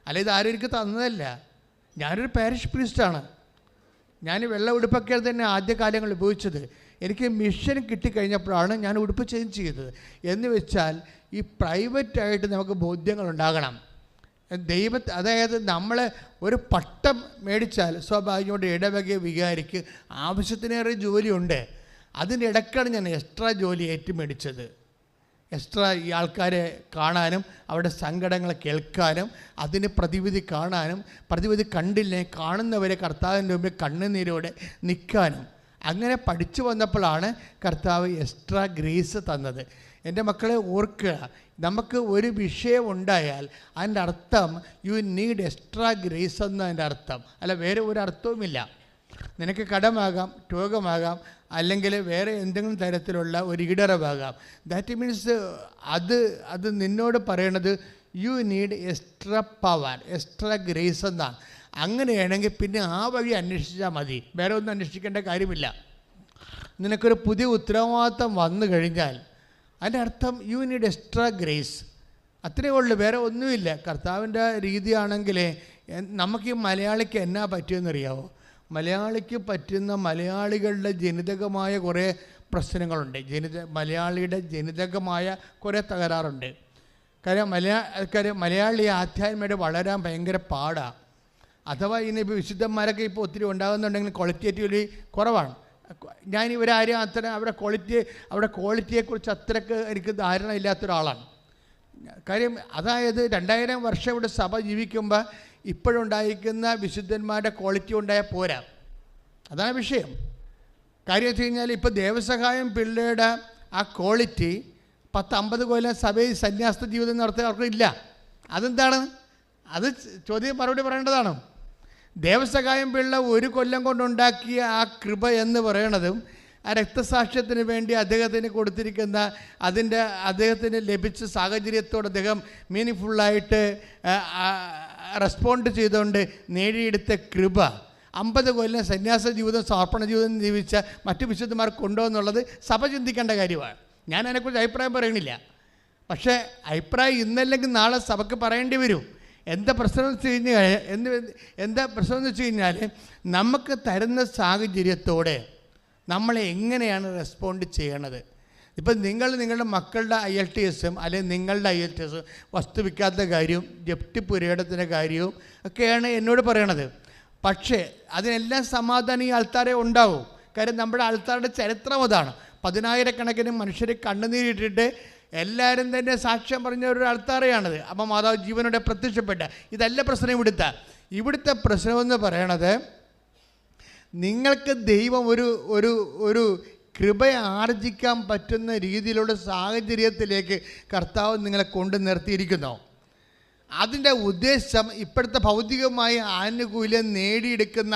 അല്ല, ഇത് ആരും എനിക്ക് തന്നതല്ല. ഞാനൊരു പാരിഷ് പ്രീസ്റ്റാണ്. ഞാൻ വെള്ള ഉടുപ്പൊക്കെ തന്നെ ആദ്യകാലങ്ങളിൽ ഉപയോഗിച്ചത്. എനിക്ക് മിഷൻ കിട്ടിക്കഴിഞ്ഞപ്പോഴാണ് ഞാൻ ഉടുപ്പ് ചേഞ്ച് ചെയ്തത്. എന്ന് വെച്ചാൽ ഈ പ്രൈവറ്റായിട്ട് നമുക്ക് ബോധ്യങ്ങളുണ്ടാകണം. അതായത് നമ്മൾ ഒരു പട്ടം മേടിച്ചാൽ സ്വാഭാവികമായിട്ട് ഇടവക വികാരിക്ക് ആവശ്യത്തിനേറെ ജോലിയുണ്ട്. അതിൻ്റെ ഇടയ്ക്കാണ് ഞാൻ എക്സ്ട്രാ ജോലി മേടിച്ചത്. എക്സ്ട്രാ ഈ ആൾക്കാരെ കാണാനും അവരുടെ സങ്കടങ്ങൾ കേൾക്കാനും അതിന് പ്രതിവിധി കാണാനും, പ്രതിവിധി കണ്ടില്ലേ കാണുന്നവരെ കർത്താവിൻ്റെ മുമ്പിൽ കണ്ണുനീരോടെ നിൽക്കാനും. അങ്ങനെ പഠിച്ചു വന്നപ്പോഴാണ് കർത്താവ് എക്സ്ട്രാ ഗ്രേസ് തന്നത്. എൻ്റെ മക്കളെ ഓർക്കുക, നമുക്ക് ഒരു വിഷയം ഉണ്ടായാൽ അതിൻ്റെ അർത്ഥം യു നീഡ് എക്സ്ട്രാ ഗ്രേസ് എന്നതിൻ്റെ അർത്ഥം. അല്ല, വേറെ ഒരു അർത്ഥവുമില്ല. നിനക്ക് കടമാകാം, രോഗമാകാം, അല്ലെങ്കിൽ വേറെ എന്തെങ്കിലും തരത്തിലുള്ള ഒരു ഈടറവാകാം. ദാറ്റ് മീൻസ് അത് നിന്നോട് പറയണത് you need extra power, extra grace എന്നാണ്. അങ്ങനെയാണെങ്കിൽ പിന്നെ ആ വഴി അന്വേഷിച്ചാൽ മതി, വേറെ ഒന്നും അന്വേഷിക്കേണ്ട കാര്യമില്ല. നിനക്കൊരു പുതിയ ഉത്തരവാദിത്തം വന്നു കഴിഞ്ഞാൽ അതിൻ്റെ അർത്ഥം യു നീഡ് എക്സ്ട്രാ ഗ്രേസ്, അത്രയേ ഉള്ളൂ, വേറെ ഒന്നുമില്ല. കർത്താവിൻ്റെ രീതിയാണെങ്കിൽ നമുക്ക് ഈ മലയാളിക്ക് എന്നാ പറ്റിയെന്നറിയാവോ? മലയാളിക്ക് പറ്റുന്ന മലയാളികളുടെ ജനിതകമായ കുറേ പ്രശ്നങ്ങളുണ്ട്. മലയാളിയുടെ ജനിതകമായ കുറേ തകരാറുണ്ട്. കാര്യം മലയാളി ആധ്യാത്മമായിട്ട് വളരാൻ ഭയങ്കര പാടാണ്. അഥവാ ഇന്നിപ്പോൾ വിശുദ്ധന്മാരൊക്കെ ഇപ്പോൾ ഒത്തിരി ഉണ്ടാകുന്നുണ്ടെങ്കിൽ ക്വാളിറ്റേറ്റീവ്ലി കുറവാണ്. ഞാൻ ഇവരാരും അവരുടെ ക്വാളിറ്റിയെക്കുറിച്ച് അത്രയ്ക്ക് എനിക്ക് ധാരണ ഇല്ലാത്ത ഒരാളാണ്. കാര്യം അതായത് 2000 വർഷം ഇവിടെ സഭ ജീവിക്കുമ്പോൾ ഇപ്പോഴുണ്ടായിരിക്കുന്ന വിശുദ്ധന്മാരുടെ ക്വാളിറ്റി ഉണ്ടായാൽ പോരാ. അതാണ് വിഷയം. കാര്യം വെച്ച് കഴിഞ്ഞാൽ ഇപ്പോൾ ദേവസഹായം പിള്ളയുടെ ആ ക്വാളിറ്റി 10-50 കൊല്ലം സഭയിൽ സന്യാസ ജീവിതം നടത്തിയ അവർക്കില്ല. അതെന്താണ്? അത് ചോദ്യം മറുപടി പറയേണ്ടതാണ്. ദേവസഹായം പിള്ള 1 കൊല്ലം കൊണ്ടുണ്ടാക്കിയ ആ കൃപ എന്ന് പറയണതും ആ രക്തസാക്ഷ്യത്തിന് വേണ്ടി അദ്ദേഹത്തിന് കൊടുത്തിരിക്കുന്ന അദ്ദേഹത്തിന് ലഭിച്ച സാഹചര്യത്തോട് അദ്ദേഹം മീനിങ് റെസ്പോണ്ട് ചെയ്തുകൊണ്ട് നേടിയെടുത്ത കൃപ 50 കൊല്ലം സന്യാസ ജീവിതം, സമർപ്പണ ജീവിതം ജീവിച്ച മറ്റു വിശുദ്ധന്മാർക്കുണ്ടോ എന്നുള്ളത് സഭ ചിന്തിക്കേണ്ട കാര്യമാണ്. ഞാൻ അതിനെക്കുറിച്ച് അഭിപ്രായം പറയണില്ല. പക്ഷേ അഭിപ്രായം ഇന്നല്ലെങ്കിൽ നാളെ സഭയ്ക്ക് പറയേണ്ടി വരും. എന്താ പ്രശ്നം എന്ന് വെച്ച് കഴിഞ്ഞാൽ നമുക്ക് തരുന്ന സാഹചര്യത്തോടെ നമ്മൾ എങ്ങനെയാണ് റെസ്പോണ്ട് ചെയ്യണത്. ഇപ്പം നിങ്ങളുടെ മക്കളുടെ IELTS അല്ലെങ്കിൽ നിങ്ങളുടെ IELTS വസ്തുവിക്കാത്ത കാര്യവും ജപ്തി പുരയിടത്തിൻ്റെ കാര്യവും ഒക്കെയാണ് എന്നോട് പറയണത്. പക്ഷേ അതിനെല്ലാം സമാധാനം ഈ ആൾക്കാരെ ഉണ്ടാവും. കാര്യം നമ്മുടെ ആൾക്കാരുടെ ചരിത്രം അതാണ്. 10,000-കണക്കിന് മനുഷ്യരെ കണ്ണുനീരിട്ടിട്ട് എല്ലാവരും തന്നെ സാക്ഷ്യം പറഞ്ഞ ഒരു ആൾക്കാരെയാണത്. അപ്പം മാതാവ് ജീവനോടെ പ്രത്യക്ഷപ്പെട്ട ഇതല്ല പ്രശ്നം. ഇവിടുത്തെ പ്രശ്നമെന്ന് പറയണത് നിങ്ങൾക്ക് ദൈവം ഒരു കൃപ ആർജിക്കാൻ പറ്റുന്ന രീതിയിലുള്ള സാഹചര്യത്തിലേക്ക് കർത്താവ് നിങ്ങളെ കൊണ്ട് നിർത്തിയിരിക്കുന്നു. അതിൻ്റെ ഉദ്ദേശം ഇപ്പോഴത്തെ ഭൗതികമായ ആനുകൂല്യം നേടിയെടുക്കുന്ന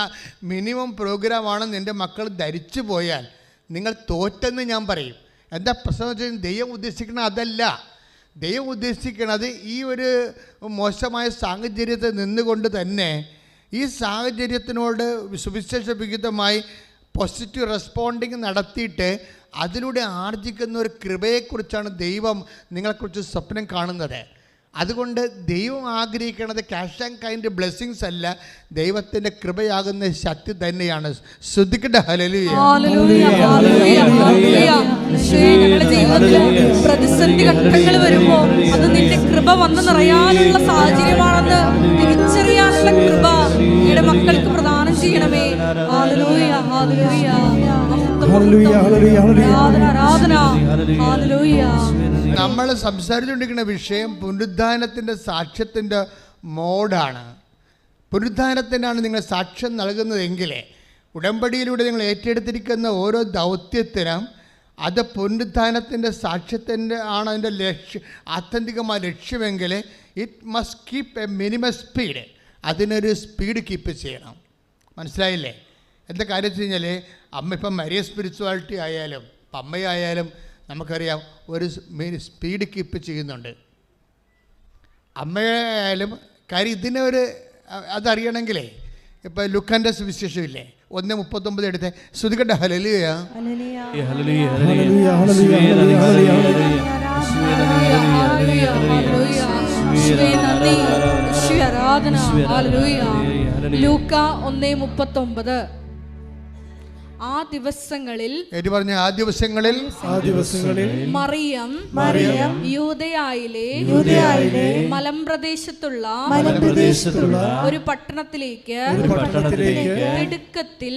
മിനിമം പ്രോഗ്രാമാണെന്ന് എൻ്റെ മക്കൾ ധരിച്ചു പോയാൽ നിങ്ങൾ തോറ്റെന്ന് ഞാൻ പറയും. എന്താ പ്രശ്നം വെച്ചാൽ ദൈവം ഉദ്ദേശിക്കുന്നത് അതല്ല. ദൈവം ഉദ്ദേശിക്കുന്നത് ഈ ഒരു മോശമായ സാഹചര്യത്തിൽ നിന്നുകൊണ്ട് തന്നെ ഈ സാഹചര്യത്തിനോട് സുവിശേഷ വിഹിതമായി പോസിറ്റീവ് റെസ്പോണ്ടിങ് നടത്തിയിട്ട് അതിലൂടെ ആർജിക്കുന്ന ഒരു കൃപയെക്കുറിച്ചാണ് ദൈവം നിങ്ങളെക്കുറിച്ച് സ്വപ്നം കാണുന്നത്. അതുകൊണ്ട് ദൈവം ആഗ്രഹിക്കുന്നത് ക്യാഷ് ആൻഡ് കൈൻഡ് ബ്ലെസ്സിങ്സ് അല്ല, ദൈവത്തിൻ്റെ കൃപയാകുന്ന ശക്തി തന്നെയാണ്. ശ്രദ്ധിക്കട്ടെ. ഹല്ലേലൂയ. പ്രതിസന്ധി ഘട്ടങ്ങൾ വരുമ്പോൾ അത് നിന്റെ കൃപ വന്ന് നിറയാനുള്ള സാഹചര്യമാണെന്ന് തിരിച്ചറിയാനുള്ള കൃപ നിങ്ങളുടെ മക്കൾക്ക് പ്രദാനം ചെയ്യണമേ. ഹല്ലേലൂയ, ഹല്ലേലൂയ, ആരാധന, ഹല്ലേലൂയ. നമ്മൾ സംസാരിച്ചുകൊണ്ടിരിക്കുന്ന വിഷയം പുനരുദ്ധാനത്തിൻ്റെ സാക്ഷ്യത്തിൻ്റെ മോഡാണ്. പുനരുദ്ധാനത്തിനാണ് നിങ്ങൾ സാക്ഷ്യം നൽകുന്നതെങ്കിൽ ഉടമ്പടിയിലൂടെ നിങ്ങൾ ഏറ്റെടുത്തിരിക്കുന്ന ഓരോ ദൗത്യത്തിനും അത് പുനരുദ്ധാനത്തിൻ്റെ സാക്ഷ്യത്തിൻ്റെ ആണ് അതിൻ്റെ ലക്ഷ്യം, ആത്യന്തികമായ ലക്ഷ്യമെങ്കിൽ it must keep a minimum speed. അതിനൊരു സ്പീഡ് കീപ്പ് ചെയ്യണം. മനസ്സിലായില്ലേ? എന്താ കാര്യം വെച്ച് കഴിഞ്ഞാൽ ഇപ്പം മരിയ സ്പിരിച്വാലിറ്റി ആയാലും ഇപ്പം അമ്മയായാലും നമുക്കറിയാം ഒരു സ്പീഡ് കീപ്പ് ചെയ്യുന്നുണ്ട്. അമ്മയായാലും കാര്യം ഇതിനൊരു അതറിയണമെങ്കിലേ ഇപ്പം ലുക്കാൻ്റെ സുവിശേഷമില്ലേ 1:39 എടുത്ത് ശ്രുതികട്ടെ. ഹല്ലേലൂയ. ലൂക്ക 1:39. ആ ദിവസങ്ങളിൽ ആ ദിവസങ്ങളിൽ മറിയം യൂദയായിലെ മലമ്പ്രദേശത്തുള്ള ഒരു പട്ടണത്തിലേക്ക് തിടുക്കത്തിൽ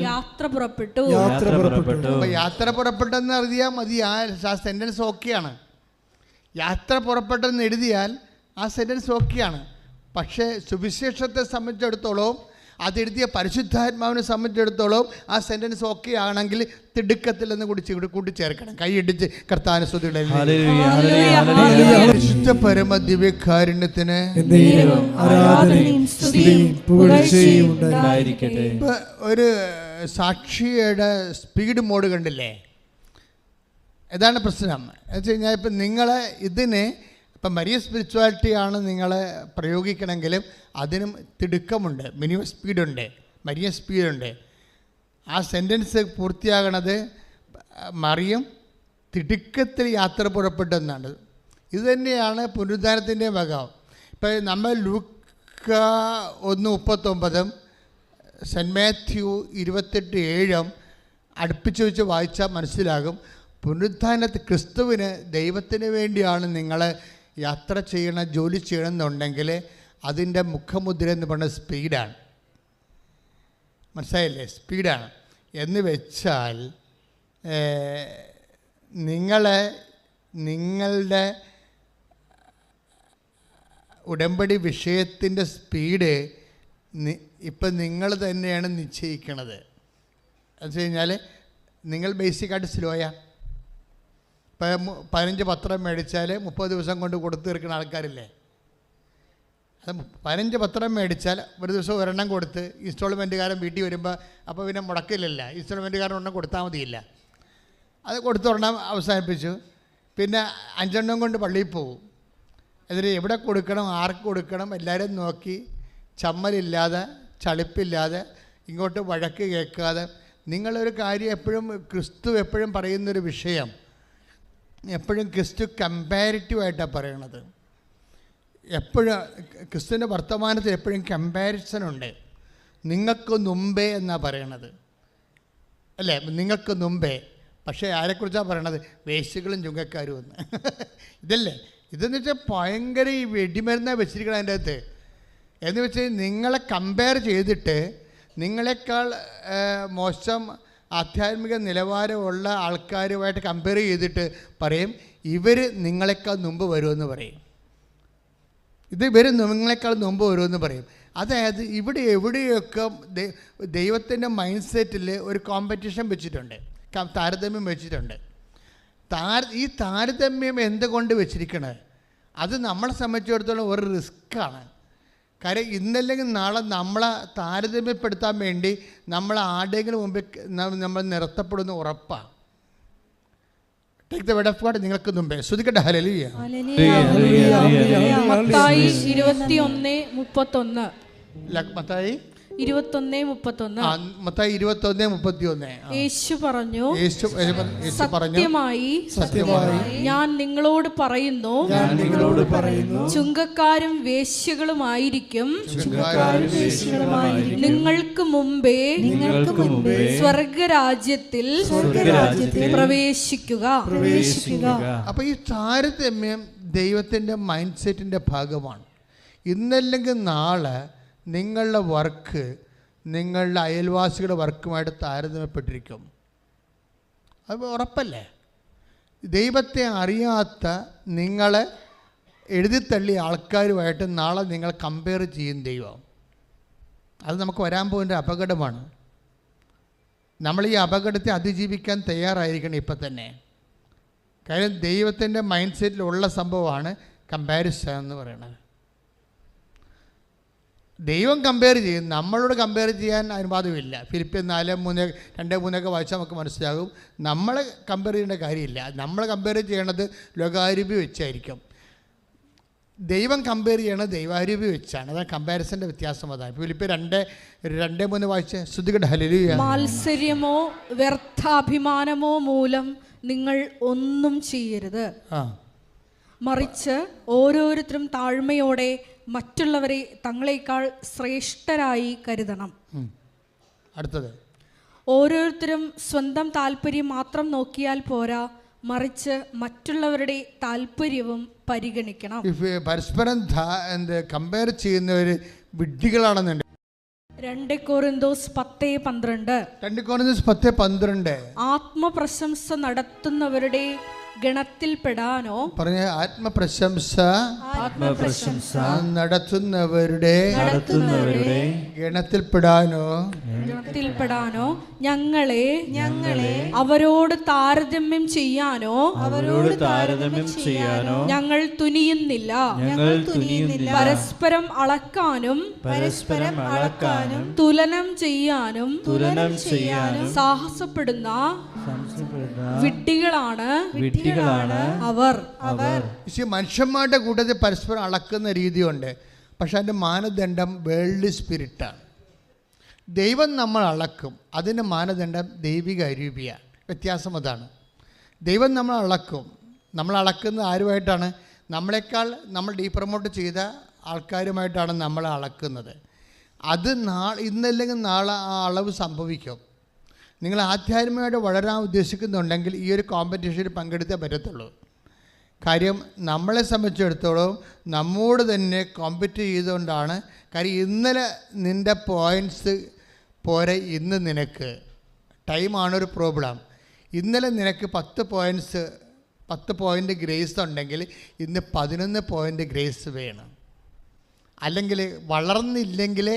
യാത്ര പുറപ്പെട്ടു. യാത്ര പുറപ്പെട്ടെന്ന് എഴുതിയാൽ മതി, ആ സെന്റൻസ് ഓക്കെയാണ്. യാത്ര പുറപ്പെട്ടെന്ന് എഴുതിയാൽ ആ സെന്റൻസ് ഓക്കെയാണ്. പക്ഷേ സുവിശേഷത്തെ സംബന്ധിച്ചിടത്തോളം അതെഴുതിയ പരിശുദ്ധാത്മാവിനെ സംബന്ധിച്ചിടത്തോളം ആ സെന്റൻസ് ഓക്കെ ആണെങ്കിൽ തിടുക്കത്തിൽ എന്ന് കൂട്ടിച്ചേർക്കണം. കൈയിടിച്ച് കർത്താവിനെ സ്തുതികളെ. പരിശുദ്ധ പരമ ദിവ്യകാരുണ്യത്തിന് ഒരു സാക്ഷിയുടെ സ്പീഡ് മോഡ് കണ്ടില്ലേ? ഇതാണ് പ്രശ്നം. എന്ന് വെച്ച് കഴിഞ്ഞാൽ ഇപ്പം നിങ്ങളെ ഇതിന് ഇപ്പം മരിയ സ്പിരിച്വാലിറ്റിയാണ് നിങ്ങളെ പ്രയോഗിക്കണമെങ്കിലും അതിനും തിടുക്കമുണ്ട്, മിനിമം സ്പീഡുണ്ട്, മരിയ സ്പീഡുണ്ട്. ആ സെൻറ്റൻസ് പൂർത്തിയാകണത് മറിയം തിടുക്കത്തിൽ യാത്ര പുറപ്പെട്ടെന്നാണ്. ഇത് തന്നെയാണ് പുനരുദ്ധാനത്തിൻ്റെ വക. ഇപ്പം നമ്മൾ ലൂക്ക 1:39 സെൻറ്റ് മാത്യു 28:7 അടുപ്പിച്ച് വെച്ച് വായിച്ചാൽ മനസ്സിലാകും. പുനരുദ്ധാനത്തിൽ ക്രിസ്തുവിന് ദൈവത്തിന് വേണ്ടിയാണ് നിങ്ങൾ യാത്ര ചെയ്യണം, ജോലി ചെയ്യണം എന്നുണ്ടെങ്കിൽ അതിൻ്റെ മുഖമുദ്ര എന്ന് പറയുന്നത് സ്പീഡാണ്. മനസ്സിലായില്ലേ? സ്പീഡാണ് എന്ന് വെച്ചാൽ നിങ്ങളുടെ ഉടമ്പടി വിഷയത്തിൻ്റെ സ്പീഡ് ഇപ്പം നിങ്ങൾ തന്നെയാണ് നിശ്ചയിക്കണത്. എന്ന് വെച്ച് കഴിഞ്ഞാൽ നിങ്ങൾ ബേസിക്കായിട്ട് സ്ലോയാണ്. ഇപ്പം 15 പത്രം മേടിച്ചാൽ 30 ദിവസം കൊണ്ട് കൊടുത്തു തീർക്കുന്ന ആൾക്കാരില്ലേ? അത് 15 പത്രം മേടിച്ചാൽ ഒരു ദിവസം ഒരെണ്ണം കൊടുത്ത് ഇൻസ്റ്റാൾമെൻറ്റുകാരൻ വീട്ടിൽ വരുമ്പോൾ അപ്പോൾ പിന്നെ മുടക്കില്ലല്ല, ഇൻസ്റ്റാൾമെൻറ്റുകാരൻ ഒരെണ്ണം കൊടുത്താൽ മതിയില്ല. അത് കൊടുത്തൊരെണ്ണം അവസാനിപ്പിച്ചു. പിന്നെ 5 എണ്ണം കൊണ്ട് പള്ളിയിൽ പോകും. എന്നിട്ട് എവിടെ കൊടുക്കണം, ആർക്ക് കൊടുക്കണം എല്ലാവരും നോക്കി ചമ്മലില്ലാതെ ചളിപ്പില്ലാതെ ഇങ്ങോട്ട് വഴക്ക് കേൾക്കാതെ നിങ്ങളൊരു കാര്യം എപ്പോഴും ക്രിസ്തു എപ്പോഴും പറയുന്നൊരു വിഷയം എപ്പോഴും ക്രിസ്തു കമ്പാരിറ്റീവായിട്ടാണ് പറയണത്. എപ്പോഴും ക്രിസ്തുവിൻ്റെ വർത്തമാനത്തിൽ എപ്പോഴും കമ്പാരിസനുണ്ട്. നിങ്ങൾക്ക് മുമ്പേ എന്നാണ് പറയണത് അല്ലേ? നിങ്ങൾക്ക് മുമ്പേ. പക്ഷേ ആരെക്കുറിച്ചാണ് പറയണത്? വേശ്യകളും ചുങ്കക്കാരും എന്ന്. ഇതല്ലേ ഇതെന്ന് വെച്ചാൽ ഭയങ്കര ഈ വെടിമരുന്നാണ് വെച്ചിരിക്കണം അതിൻ്റെ അകത്ത്. എന്ന് വെച്ചാൽ നിങ്ങളെ കമ്പയർ ചെയ്തിട്ട് നിങ്ങളെക്കാൾ മോശം ആധ്യാത്മിക നിലവാരമുള്ള ആൾക്കാരുമായിട്ട് കമ്പയർ ചെയ്തിട്ട് പറയും ഇവർ നിങ്ങളെക്കാൾ മുമ്പ് വരുമെന്ന് പറയും. ഇത് ഇവർ നിങ്ങളെക്കാൾ മുമ്പ് വരുമെന്ന് പറയും. അതായത് ഇവിടെ എവിടെയൊക്കെ ദൈവത്തിൻ്റെ മൈൻഡ് സെറ്റിൽ ഒരു കോമ്പറ്റീഷൻ വെച്ചിട്ടുണ്ട്, താരതമ്യം വെച്ചിട്ടുണ്ട്. ഈ താരതമ്യം എന്തുകൊണ്ട് വെച്ചിരിക്കണത്? അത് നമ്മളെ സംബന്ധിച്ചിടത്തോളം ഒരു റിസ്ക്കാണ്. കാര്യം ഇന്നല്ലെങ്കിൽ നാളെ നമ്മളെ താരതമ്യപ്പെടുത്താൻ വേണ്ടി നമ്മൾ ആരുടെയെങ്കിലും മുമ്പിൽ നമ്മൾ നിർത്തപ്പെടുന്ന ഉറപ്പാണ്. Take the word of God നിങ്ങൾക്ക് മുമ്പേ ശ്രുതിക്കട്ടെ. ഹല്ലേലൂയ. മത്തായി 21:31 മത്തായി 21:31. മത്തായി 21:31. യേശു പറഞ്ഞു, യേശു പറഞ്ഞു, സത്യമായി ഞാൻ നിങ്ങളോട് പറയുന്നു, ചുങ്കക്കാരും വേശ്യകളുമായിരിക്കും നിങ്ങൾക്ക് മുമ്പേ സ്വർഗരാജ്യത്തിൽ പ്രവേശിക്കുക. അപ്പൊ ഈ താരതമ്യം ദൈവത്തിന്റെ മൈൻഡ് സെറ്റിന്റെ ഭാഗമാണ്. ഇന്നല്ലെങ്കിൽ നാളെ നിങ്ങളുടെ വർക്ക് നിങ്ങളുടെ അയൽവാസികളുടെ വർക്കുമായിട്ട് താരതമ്യപ്പെട്ടിരിക്കും. അത് ഉറപ്പല്ലേ? ദൈവത്തെ അറിയാത്ത നിങ്ങളെ എഴുതിത്തള്ളിയ ആൾക്കാരുമായിട്ട് നാളെ നിങ്ങൾ കമ്പയർ ചെയ്യും ദൈവം. അത് നമുക്ക് വരാൻ പോകുന്ന അപകടമാണ്. നമ്മൾ ഈ അപകടത്തെ അതിജീവിക്കാൻ തയ്യാറായിരിക്കണം ഇപ്പം തന്നെ. കാര്യം ദൈവത്തിൻ്റെ മൈൻഡ് സെറ്റിലുള്ള സംഭവമാണ് കമ്പാരിസൺ എന്ന് പറയുന്നത്. ദൈവം കമ്പയർ ചെയ്യും, നമ്മളോട് കമ്പയർ ചെയ്യാൻ അനുവാദമില്ല. ഫിലിപ്പിയർ 4:2-3 വായിച്ചാൽ നമുക്ക് മനസ്സിലാകും. നമ്മൾ കമ്പയർ ചെയ്യേണ്ട കാര്യമില്ല. നമ്മൾ കമ്പയർ ചെയ്യണത് ലോകാരൂപി വെച്ചായിരിക്കും. ദൈവം കമ്പയർ ചെയ്യണത് ദൈവാരൂപി വെച്ചാണ്. അതാണ് കമ്പാരിസൻ്റെ വ്യത്യാസം. അതാണ് ഫിലിപ്പിയർ 2:3 വായിച്ച് ശ്രുതികട ഹല്ലേലൂയ. മാത്സര്യമോ വ്യർത്ഥാഭിമാനമോ മൂലം നിങ്ങൾ ഒന്നും ചെയ്യരുത്, മറിച്ച് ഓരോരുത്തരും താഴ്മയോടെ മറ്റുള്ളവരെ തങ്ങളെക്കാൾ ശ്രേഷ്ഠരായി കരുതണം. അടുത്തത്, ഓരോരുത്തരും സ്വന്തം താല്പര്യം മാത്രം നോക്കിയാൽ പോരാ, മറിച്ച് മറ്റുള്ളവരുടെ താല്പര്യവും പരിഗണിക്കണം. പരസ്പരം കമ്പയർ ചെയ്യുന്നവർ വിഡ്ഢികളാണെന്നുണ്ട്. 2 കൊരിന്തോസ് 10:12 ആത്മപ്രശംസ നടത്തുന്നവരുടെ ഗണത്തിൽപ്പെടാനോ, പറഞ്ഞ ആത്മപ്രശംസ നടത്തുന്നവരുടെ ഗണത്തിൽപ്പെടാനോ ഞങ്ങളെ അവരോട് താരതമ്യം ചെയ്യാനോ ഞങ്ങൾ തുനിയുന്നില്ല. പരസ്പരം അളക്കാനും തുലനം ചെയ്യാനും സാഹസപ്പെടുന്ന വിഡ്ഢികളാണ് അവർ. മനുഷ്യന്മാരുടെ കൂട്ടത്തിൽ പരസ്പരം അളക്കുന്ന രീതിയുണ്ട്. പക്ഷെ അതിൻ്റെ മാനദണ്ഡം വേൾഡ് സ്പിരിറ്റാണ്. ദൈവം നമ്മൾ അളക്കും, അതിൻ്റെ മാനദണ്ഡം ദൈവിക അരൂപിയാണ്. വ്യത്യാസം അതാണ്. ദൈവം നമ്മൾ അളക്കും. നമ്മൾ അളക്കുന്നത് ആരുമായിട്ടാണ്? നമ്മളെക്കാൾ നമ്മൾ ഡീപ്രമോട്ട് ചെയ്ത ആൾക്കാരുമായിട്ടാണ് നമ്മൾ അളക്കുന്നത്. അത് ഇന്നല്ലെങ്കിൽ നാളെ ആ അളവ് സംഭവിക്കും. നിങ്ങൾ ആധ്യാത്മികമായിട്ട് വളരാൻ ഉദ്ദേശിക്കുന്നുണ്ടെങ്കിൽ ഈ ഒരു കോമ്പറ്റീഷനിൽ പങ്കെടുത്തേ പറ്റത്തുള്ളൂ. കാര്യം നമ്മളെ സംബന്ധിച്ചിടത്തോളം നമ്മോട് തന്നെ കോമ്പറ്റ് ചെയ്തുകൊണ്ടാണ്. കാര്യം ഇന്നലെ നിൻ്റെ പോയിൻറ്റ്സ് പോരെ, ഇന്ന് നിനക്ക് ടൈമാണൊരു പ്രോബ്ലം. ഇന്നലെ നിനക്ക് 10 പോയിൻ്റ് ഗ്രേസ് ഉണ്ടെങ്കിൽ ഇന്ന് 11 പോയിൻ്റ് ഗ്രേസ് വേണം. അല്ലെങ്കിൽ വളർന്നില്ലെങ്കിൽ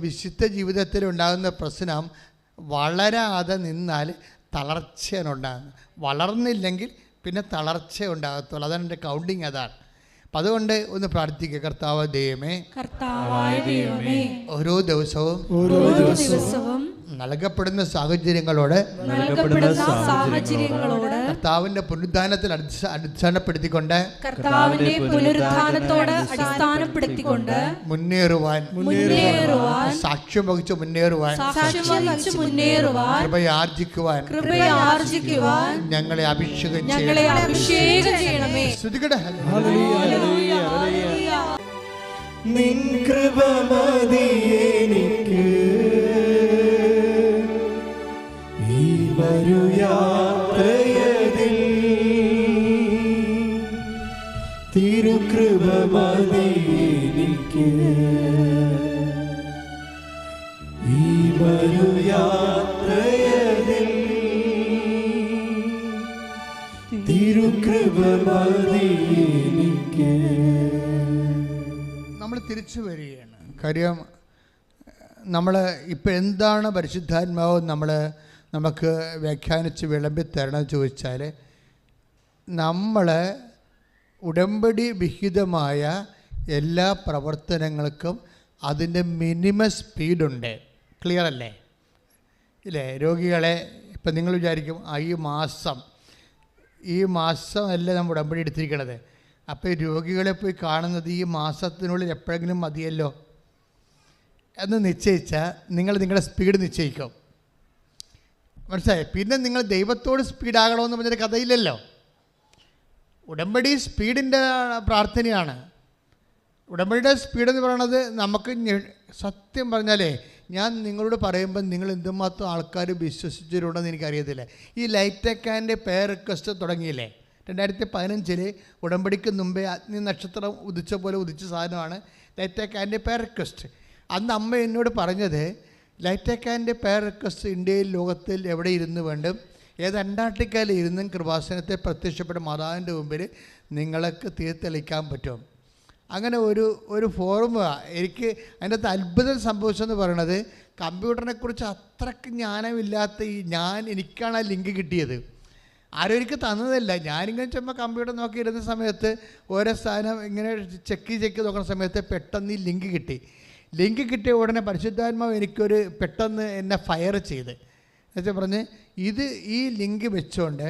വിശുദ്ധ ജീവിതത്തിൽ ഉണ്ടാകുന്ന പ്രശ്നം വളരാതെ നിന്നാൽ തളർച്ചയുണ്ടാകുന്നു. വളർന്നില്ലെങ്കിൽ പിന്നെ തളർച്ച ഉണ്ടാകത്തുള്ളൂ. അതാണ് എൻ്റെ കൗണ്ടിങ്. അതാണ്. അപ്പം അതുകൊണ്ട് ഒന്ന് പ്രാർത്ഥിക്കുക. കർത്താവായ ദൈവമേ, ഓരോ ദിവസവും നൽകപ്പെടുന്ന സാഹചര്യങ്ങളോട് കർത്താവിന്റെ പുനരുദ്ധാനത്തിൽ അടിസ്ഥാനപ്പെടുത്തിക്കൊണ്ട് മുന്നേറുവാൻ സാക്ഷ്യം വഹിച്ച് മുന്നേറുവാൻ കൃപയാർജിക്കുവാൻ ഞങ്ങളെ അഭിഷേകം ചെയ്യണമേ. നിൻ കൃപ മതി എനിക്ക് ഈ വരുയാത്രയതിൽ, തിരുകൃപ മതി എനിക്ക് ഈ വരുയാത്രയതിൽ, തിരുകൃപ മതി എനിക്ക്. നമ്മൾ തിരിച്ചു വരികയാണ്. കാര്യം നമ്മൾ ഇപ്പം എന്താണ് പരിശുദ്ധാത്മാവ് നമുക്ക് വ്യാഖ്യാനിച്ച് വിളമ്പിത്തരണമെന്ന് ചോദിച്ചാൽ, നമ്മൾ ഉടമ്പടി വിഹിതമായ എല്ലാ പ്രവർത്തനങ്ങൾക്കും അതിൻ്റെ മിനിമം സ്പീഡുണ്ട്. ക്ലിയർ അല്ലേ? ഇല്ലേ? രോഗികളെ ഇപ്പം നിങ്ങൾ വിചാരിക്കും ഈ മാസം അല്ലേ നമ്മൾ ഉടമ്പടി എടുത്തിരിക്കണത്. അപ്പോൾ ഈ രോഗികളെ പോയി കാണുന്നത് ഈ മാസത്തിനുള്ളിൽ എപ്പോഴെങ്കിലും മതിയല്ലോ. എന്ന് നിശ്ചയിച്ചാൽ നിങ്ങൾ നിങ്ങളുടെ സ്പീഡ് നിശ്ചയിക്കും. മനസ്സിലായി? പിന്നെ നിങ്ങൾ ദൈവത്തോട് സ്പീഡാകണമെന്ന് പറഞ്ഞൊരു കഥയില്ലല്ലോ. ഉടമ്പടി സ്പീഡിൻ്റെ പ്രാർത്ഥനയാണ്. ഉടമ്പടിയുടെ സ്പീഡെന്ന് പറയണത് നമുക്ക് സത്യം പറഞ്ഞാലേ, ഞാൻ നിങ്ങളോട് പറയുമ്പോൾ നിങ്ങൾ എന്തുമാത്രം ആൾക്കാർ വിശ്വസിച്ചിട്ടുണ്ടെന്ന് എനിക്കറിയത്തില്ല. ഈ ലൈറ്റ് അക്കാൻ്റെ പേർ റിക്വസ്റ്റ് തുടങ്ങിയില്ലേ 2015 ഉടമ്പടിക്ക് മുമ്പേ അഗ്നി നക്ഷത്രം ഉദിച്ച പോലെ ഉദിച്ച സാധനമാണ് ലൈറ്റ് അക്കാൻ്റെ പേർ റിക്വസ്റ്റ്. അന്ന് അമ്മ എന്നോട് പറഞ്ഞത്, ലൈറ്റ് അക്കാൻ്റെ പേർ റിക്വസ്റ്റ് ഇന്ത്യയിൽ ലോകത്തിൽ എവിടെ ഇരുന്ന് വേണ്ടും, ഏത് അന്റാർട്ടിക്കയിൽ ഇരുന്നും കൃപാസനത്തെ പ്രത്യക്ഷപ്പെട്ട മാതാവിൻ്റെ മുമ്പിൽ നിങ്ങൾക്ക് തീർത്തെളിക്കാൻ പറ്റും. അങ്ങനെ ഒരു ഫോർമുല എനിക്ക് അതിൻ്റെ അകത്ത് അത്ഭുതം സംഭവിച്ചെന്ന് പറയണത്, കമ്പ്യൂട്ടറിനെക്കുറിച്ച് അത്രയ്ക്ക് ജ്ഞാനമില്ലാത്ത എനിക്കാണ് ആ ലിങ്ക് കിട്ടിയത്. ആരും എനിക്ക് തന്നതല്ല. ഞാനിങ്ങനെ ചുമ്മാ കമ്പ്യൂട്ടർ നോക്കിയിരുന്ന സമയത്ത് ഓരോ സാധനം ഇങ്ങനെ ചെക്ക് നോക്കുന്ന സമയത്ത് പെട്ടെന്ന് ഈ ലിങ്ക് കിട്ടി. ലിങ്ക് കിട്ടിയ ഉടനെ പരിശുദ്ധാത്മാവ് എനിക്കൊരു പെട്ടെന്ന് എന്നെ ഫയർ ചെയ്ത് എന്നുവെച്ചാൽ പറഞ്ഞ്, ഈ ലിങ്ക് വെച്ചുകൊണ്ട്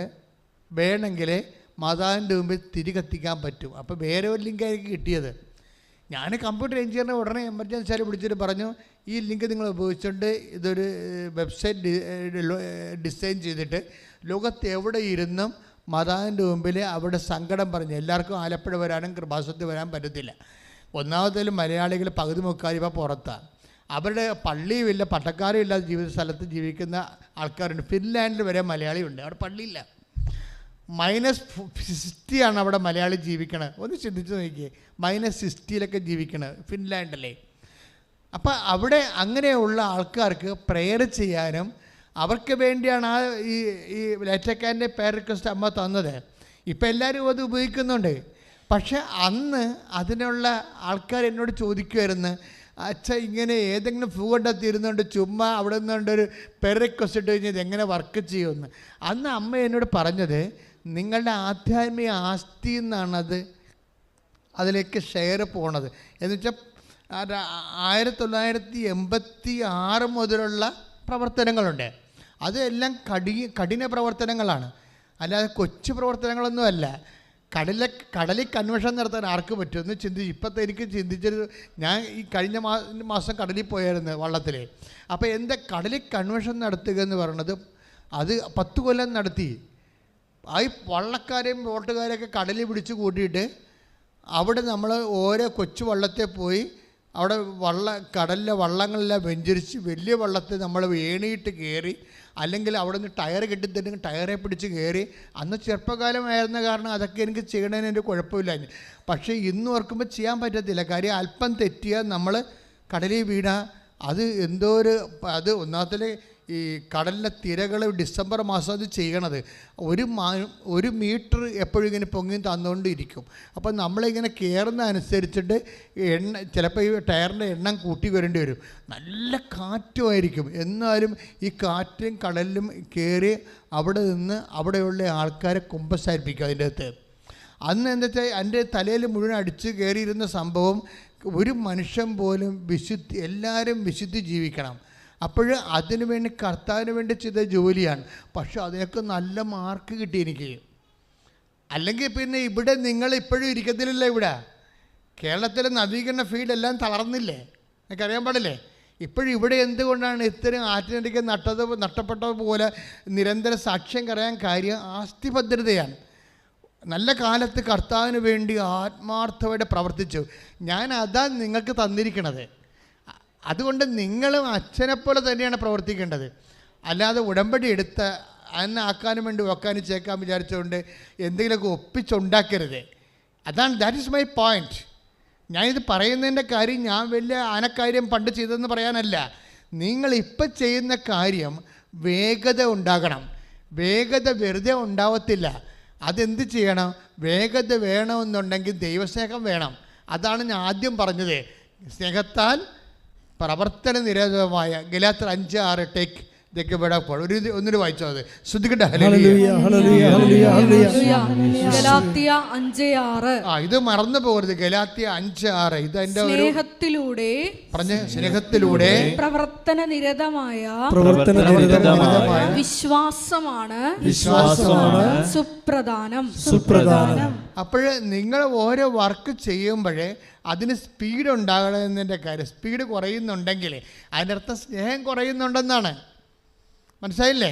വേണമെങ്കിൽ മാതാവിൻ്റെ മുമ്പിൽ തിരികെത്തിക്കാൻ പറ്റും. അപ്പോൾ വേറെ ഒരു ലിങ്കായിരിക്കും കിട്ടിയത്. ഞാൻ കമ്പ്യൂട്ടർ എഞ്ചിനീയറിനെ ഉടനെ എമർജൻസി ആയിട്ട് വിളിച്ചിട്ട് പറഞ്ഞു, ഈ ലിങ്ക് നിങ്ങൾ ഉപയോഗിച്ചുകൊണ്ട് ഇതൊരു വെബ്സൈറ്റ് ഡിസൈൻ ചെയ്തിട്ട് ലോകത്ത് എവിടെ ഇരുന്നും മാതാവിൻ്റെ മുമ്പിൽ അവിടെ സങ്കടം പറഞ്ഞ്, എല്ലാവർക്കും ആലപ്പുഴ വരാനും കൃപാസനത്തിൽ വരാൻ പറ്റത്തില്ല. ഒന്നാമത്തേലും മലയാളികൾ പകുതി മുക്കാൽ ഇപ്പോൾ പുറത്താണ്. അവരുടെ പള്ളിയുമില്ല, പട്ടക്കാരും ഇല്ലാത്ത ജീവിത സ്ഥലത്ത് ജീവിക്കുന്ന ആൾക്കാരുണ്ട്. ഫിൻലാൻഡിൽ വരെ മലയാളിയുണ്ട്, അവിടെ പള്ളിയില്ല. -60 അവിടെ മലയാളി ജീവിക്കണത്. ഒന്ന് ചിന്തിച്ച് നോക്കിയേ, -60 ജീവിക്കണത് ഫിൻലാൻഡിലെ. അപ്പം അവിടെ അങ്ങനെയുള്ള ആൾക്കാർക്ക് പ്രെയർ ചെയ്യാനും അവർക്ക് വേണ്ടിയാണ് ഈ ലേറ്റക്കാൻ്റെ പേർ റിക്വസ്റ്റ് അമ്മ തന്നത്. ഇപ്പം എല്ലാവരും അത് ഉപയോഗിക്കുന്നുണ്ട്. പക്ഷെ അന്ന് അതിനുള്ള ആൾക്കാർ എന്നോട് ചോദിക്കുമായിരുന്നു, അച്ഛ ഇങ്ങനെ ഏതെങ്കിലും ഫൂ കണ്ടെത്തിയിരുന്നുകൊണ്ട് ചുമ്മാ അവിടെ നിന്നുകൊണ്ടൊരു പേർ റിക്വസ്റ്റ് ഇട്ട് കഴിഞ്ഞാൽ എങ്ങനെ വർക്ക് ചെയ്യുമെന്ന്. അന്ന് അമ്മ എന്നോട് പറഞ്ഞത്, നിങ്ങളുടെ ആധ്യാത്മിക ആസ്തി എന്നാണത് അതിലേക്ക് ഷെയർ പോണത്. എന്ന് വെച്ചാൽ 1986 മുതലുള്ള പ്രവർത്തനങ്ങളുണ്ട്. അതെല്ലാം കഠിന പ്രവർത്തനങ്ങളാണ്, അല്ലാതെ കൊച്ചു പ്രവർത്തനങ്ങളൊന്നുമല്ല. കടലിൽ കൺവെൻഷൻ നടത്താൻ ആർക്ക് പറ്റുമെന്ന് ഇപ്പോഴത്തെ എനിക്ക് ചിന്തിച്ചൊരു, ഞാൻ ഈ കഴിഞ്ഞ മാസം കടലിൽ പോയായിരുന്നു വള്ളത്തിൽ. അപ്പോൾ എന്താ കടലിൽ കൺവെൻഷൻ നടത്തുക എന്ന് പറയുന്നത്, അത് 10 കൊല്ലം നടത്തി. ഈ വള്ളക്കാരെയും ബോട്ടുകാരെയൊക്കെ കടലിൽ പിടിച്ച് കൂട്ടിയിട്ട് അവിടെ നമ്മൾ ഓരോ കൊച്ചു വള്ളത്തെ പോയി അവിടെ കടലിലെ വള്ളങ്ങളെല്ലാം വെഞ്ചരിച്ച് വലിയ വള്ളത്തെ നമ്മൾ ഏണിയിട്ട് കയറി, അല്ലെങ്കിൽ അവിടെ നിന്ന് ടയർ കെട്ടിത്തരുന്നെങ്കിൽ ടയറെ പിടിച്ച് കയറി. അന്ന് ചെറുപ്പകാലമായിരുന്ന കാരണം അതൊക്കെ എനിക്ക് ചെയ്യണതിന് എൻ്റെ കുഴപ്പമില്ല. പക്ഷേ ഇന്ന് ഓർക്കുമ്പോൾ ചെയ്യാൻ പറ്റത്തില്ല. കാര്യം അല്പം തെറ്റിയാൽ നമ്മൾ കടലിൽ വീണാൽ അത് അത് ഒന്നാമത്തെ ഈ കടലിലെ തിരകൾ ഡിസംബർ മാസം അത് ചെയ്യണത് 1 മീറ്റർ എപ്പോഴും ഇങ്ങനെ പൊങ്ങി തന്നുകൊണ്ടിരിക്കും. അപ്പം നമ്മളിങ്ങനെ കയറുന്ന അനുസരിച്ചിട്ട് ചിലപ്പോൾ ഈ ടയറിൻ്റെ എണ്ണം കൂട്ടി വരേണ്ടി വരും. നല്ല കാറ്റുമായിരിക്കും. എന്നാലും ഈ കാറ്റും കടലിലും കയറി അവിടെ നിന്ന് അവിടെയുള്ള ആൾക്കാരെ കുമ്പസാരിപ്പിക്കും. അതിൻ്റെ അകത്ത് അന്ന് എന്താ വെച്ചാൽ എൻ്റെ തലയിൽ മുഴുവൻ അടിച്ച് കയറിയിരുന്ന സംഭവം, ഒരു മനുഷ്യൻ പോലും എല്ലാവരും വിശുദ്ധി ജീവിക്കണം. അപ്പോൾ അതിനു വേണ്ടി കർത്താവിന് വേണ്ടി ചെയ്ത ജോലിയാണ്. പക്ഷെ അതിനൊക്കെ നല്ല മാർക്ക് കിട്ടി എനിക്ക്. അല്ലെങ്കിൽ പിന്നെ ഇവിടെ നിങ്ങൾ ഇപ്പോഴും ഇരിക്കത്തില്ല. ഇവിടെ കേരളത്തിലെ നവീകരണ ഫീൽഡെല്ലാം തളർന്നില്ലേ, എനിക്കറിയാൻ പാടില്ലേ? ഇപ്പോഴും ഇവിടെ എന്തുകൊണ്ടാണ് ഇത്രയും ആറ്റിനടിക്ക് നഷ്ടപ്പെട്ടതുപോലെ നിരന്തര സാക്ഷ്യം പറയാൻ കാര്യം ആസ്തിഭദ്രതയാണ്. നല്ല കാലത്ത് കർത്താവിന് വേണ്ടി ആത്മാർത്ഥമായിട്ട് പ്രവർത്തിച്ചു. ഞാൻ അതാണ് നിങ്ങൾക്ക് തന്നിരിക്കണത്. അതുകൊണ്ട് നിങ്ങളും അച്ഛനെപ്പോലെ തന്നെയാണ് പ്രവർത്തിക്കേണ്ടത്. അല്ലാതെ ഉടമ്പടി എടുത്ത് അതിനെ ആക്കാനും വേണ്ടി വെക്കാനും ചേക്കാൻ വിചാരിച്ചുകൊണ്ട് എന്തെങ്കിലുമൊക്കെ ഒപ്പിച്ചുണ്ടാക്കരുത്. That is my point. ഞാനിത് പറയുന്നതിൻ്റെ കാര്യം ഞാൻ വലിയ ആനക്കാര്യം പണ്ട് ചെയ്തതെന്ന് പറയാനല്ല. നിങ്ങളിപ്പം ചെയ്യുന്ന കാര്യം വേഗത ഉണ്ടാകണം. വേഗത വെറുതെ ഉണ്ടാവത്തില്ല. അതെന്ത് ചെയ്യണം? വേഗത വേണമെന്നുണ്ടെങ്കിൽ ദൈവസ്നേഹം വേണം. അതാണ് ഞാൻ ആദ്യം പറഞ്ഞത്. സ്നേഹത്താൽ പ്രവർത്തന നിരതമായ ഗലാത്യർ 5:6 ടേക്ക് ഇതൊക്കെ ഇവിടെ ഒന്നിട്ട് വായിച്ചോ അത് ശ്രദ്ധിക്കട്ടെ. ഹല്ലേലൂയ ഹല്ലേലൂയ ഹല്ലേലൂയ ഹല്ലേലൂയ. ഗലാത്യ 5:6. ഇത് മറന്നു പോകരുത്. ഗലാത്യ 5:6. ഇത് അതിന്റെ ഒരു സ്നേഹത്തിലൂടെ പറഞ്ഞ് സ്നേഹത്തിലൂടെ പ്രവർത്തന നിരതമായ വിശ്വാസമാണ് സുപ്രധാനം. അപ്പോൾ നിങ്ങൾ ഓരോ വർക്ക് ചെയ്യുമ്പോഴേ അതിന് സ്പീഡ് ഉണ്ടാകണമെന്നതിൻ്റെ കാര്യം. സ്പീഡ് കുറയുന്നുണ്ടെങ്കിൽ അതിൻ്റെ അർത്ഥം സ്നേഹം കുറയുന്നുണ്ടെന്നാണ്. മനസ്സിലായില്ലേ?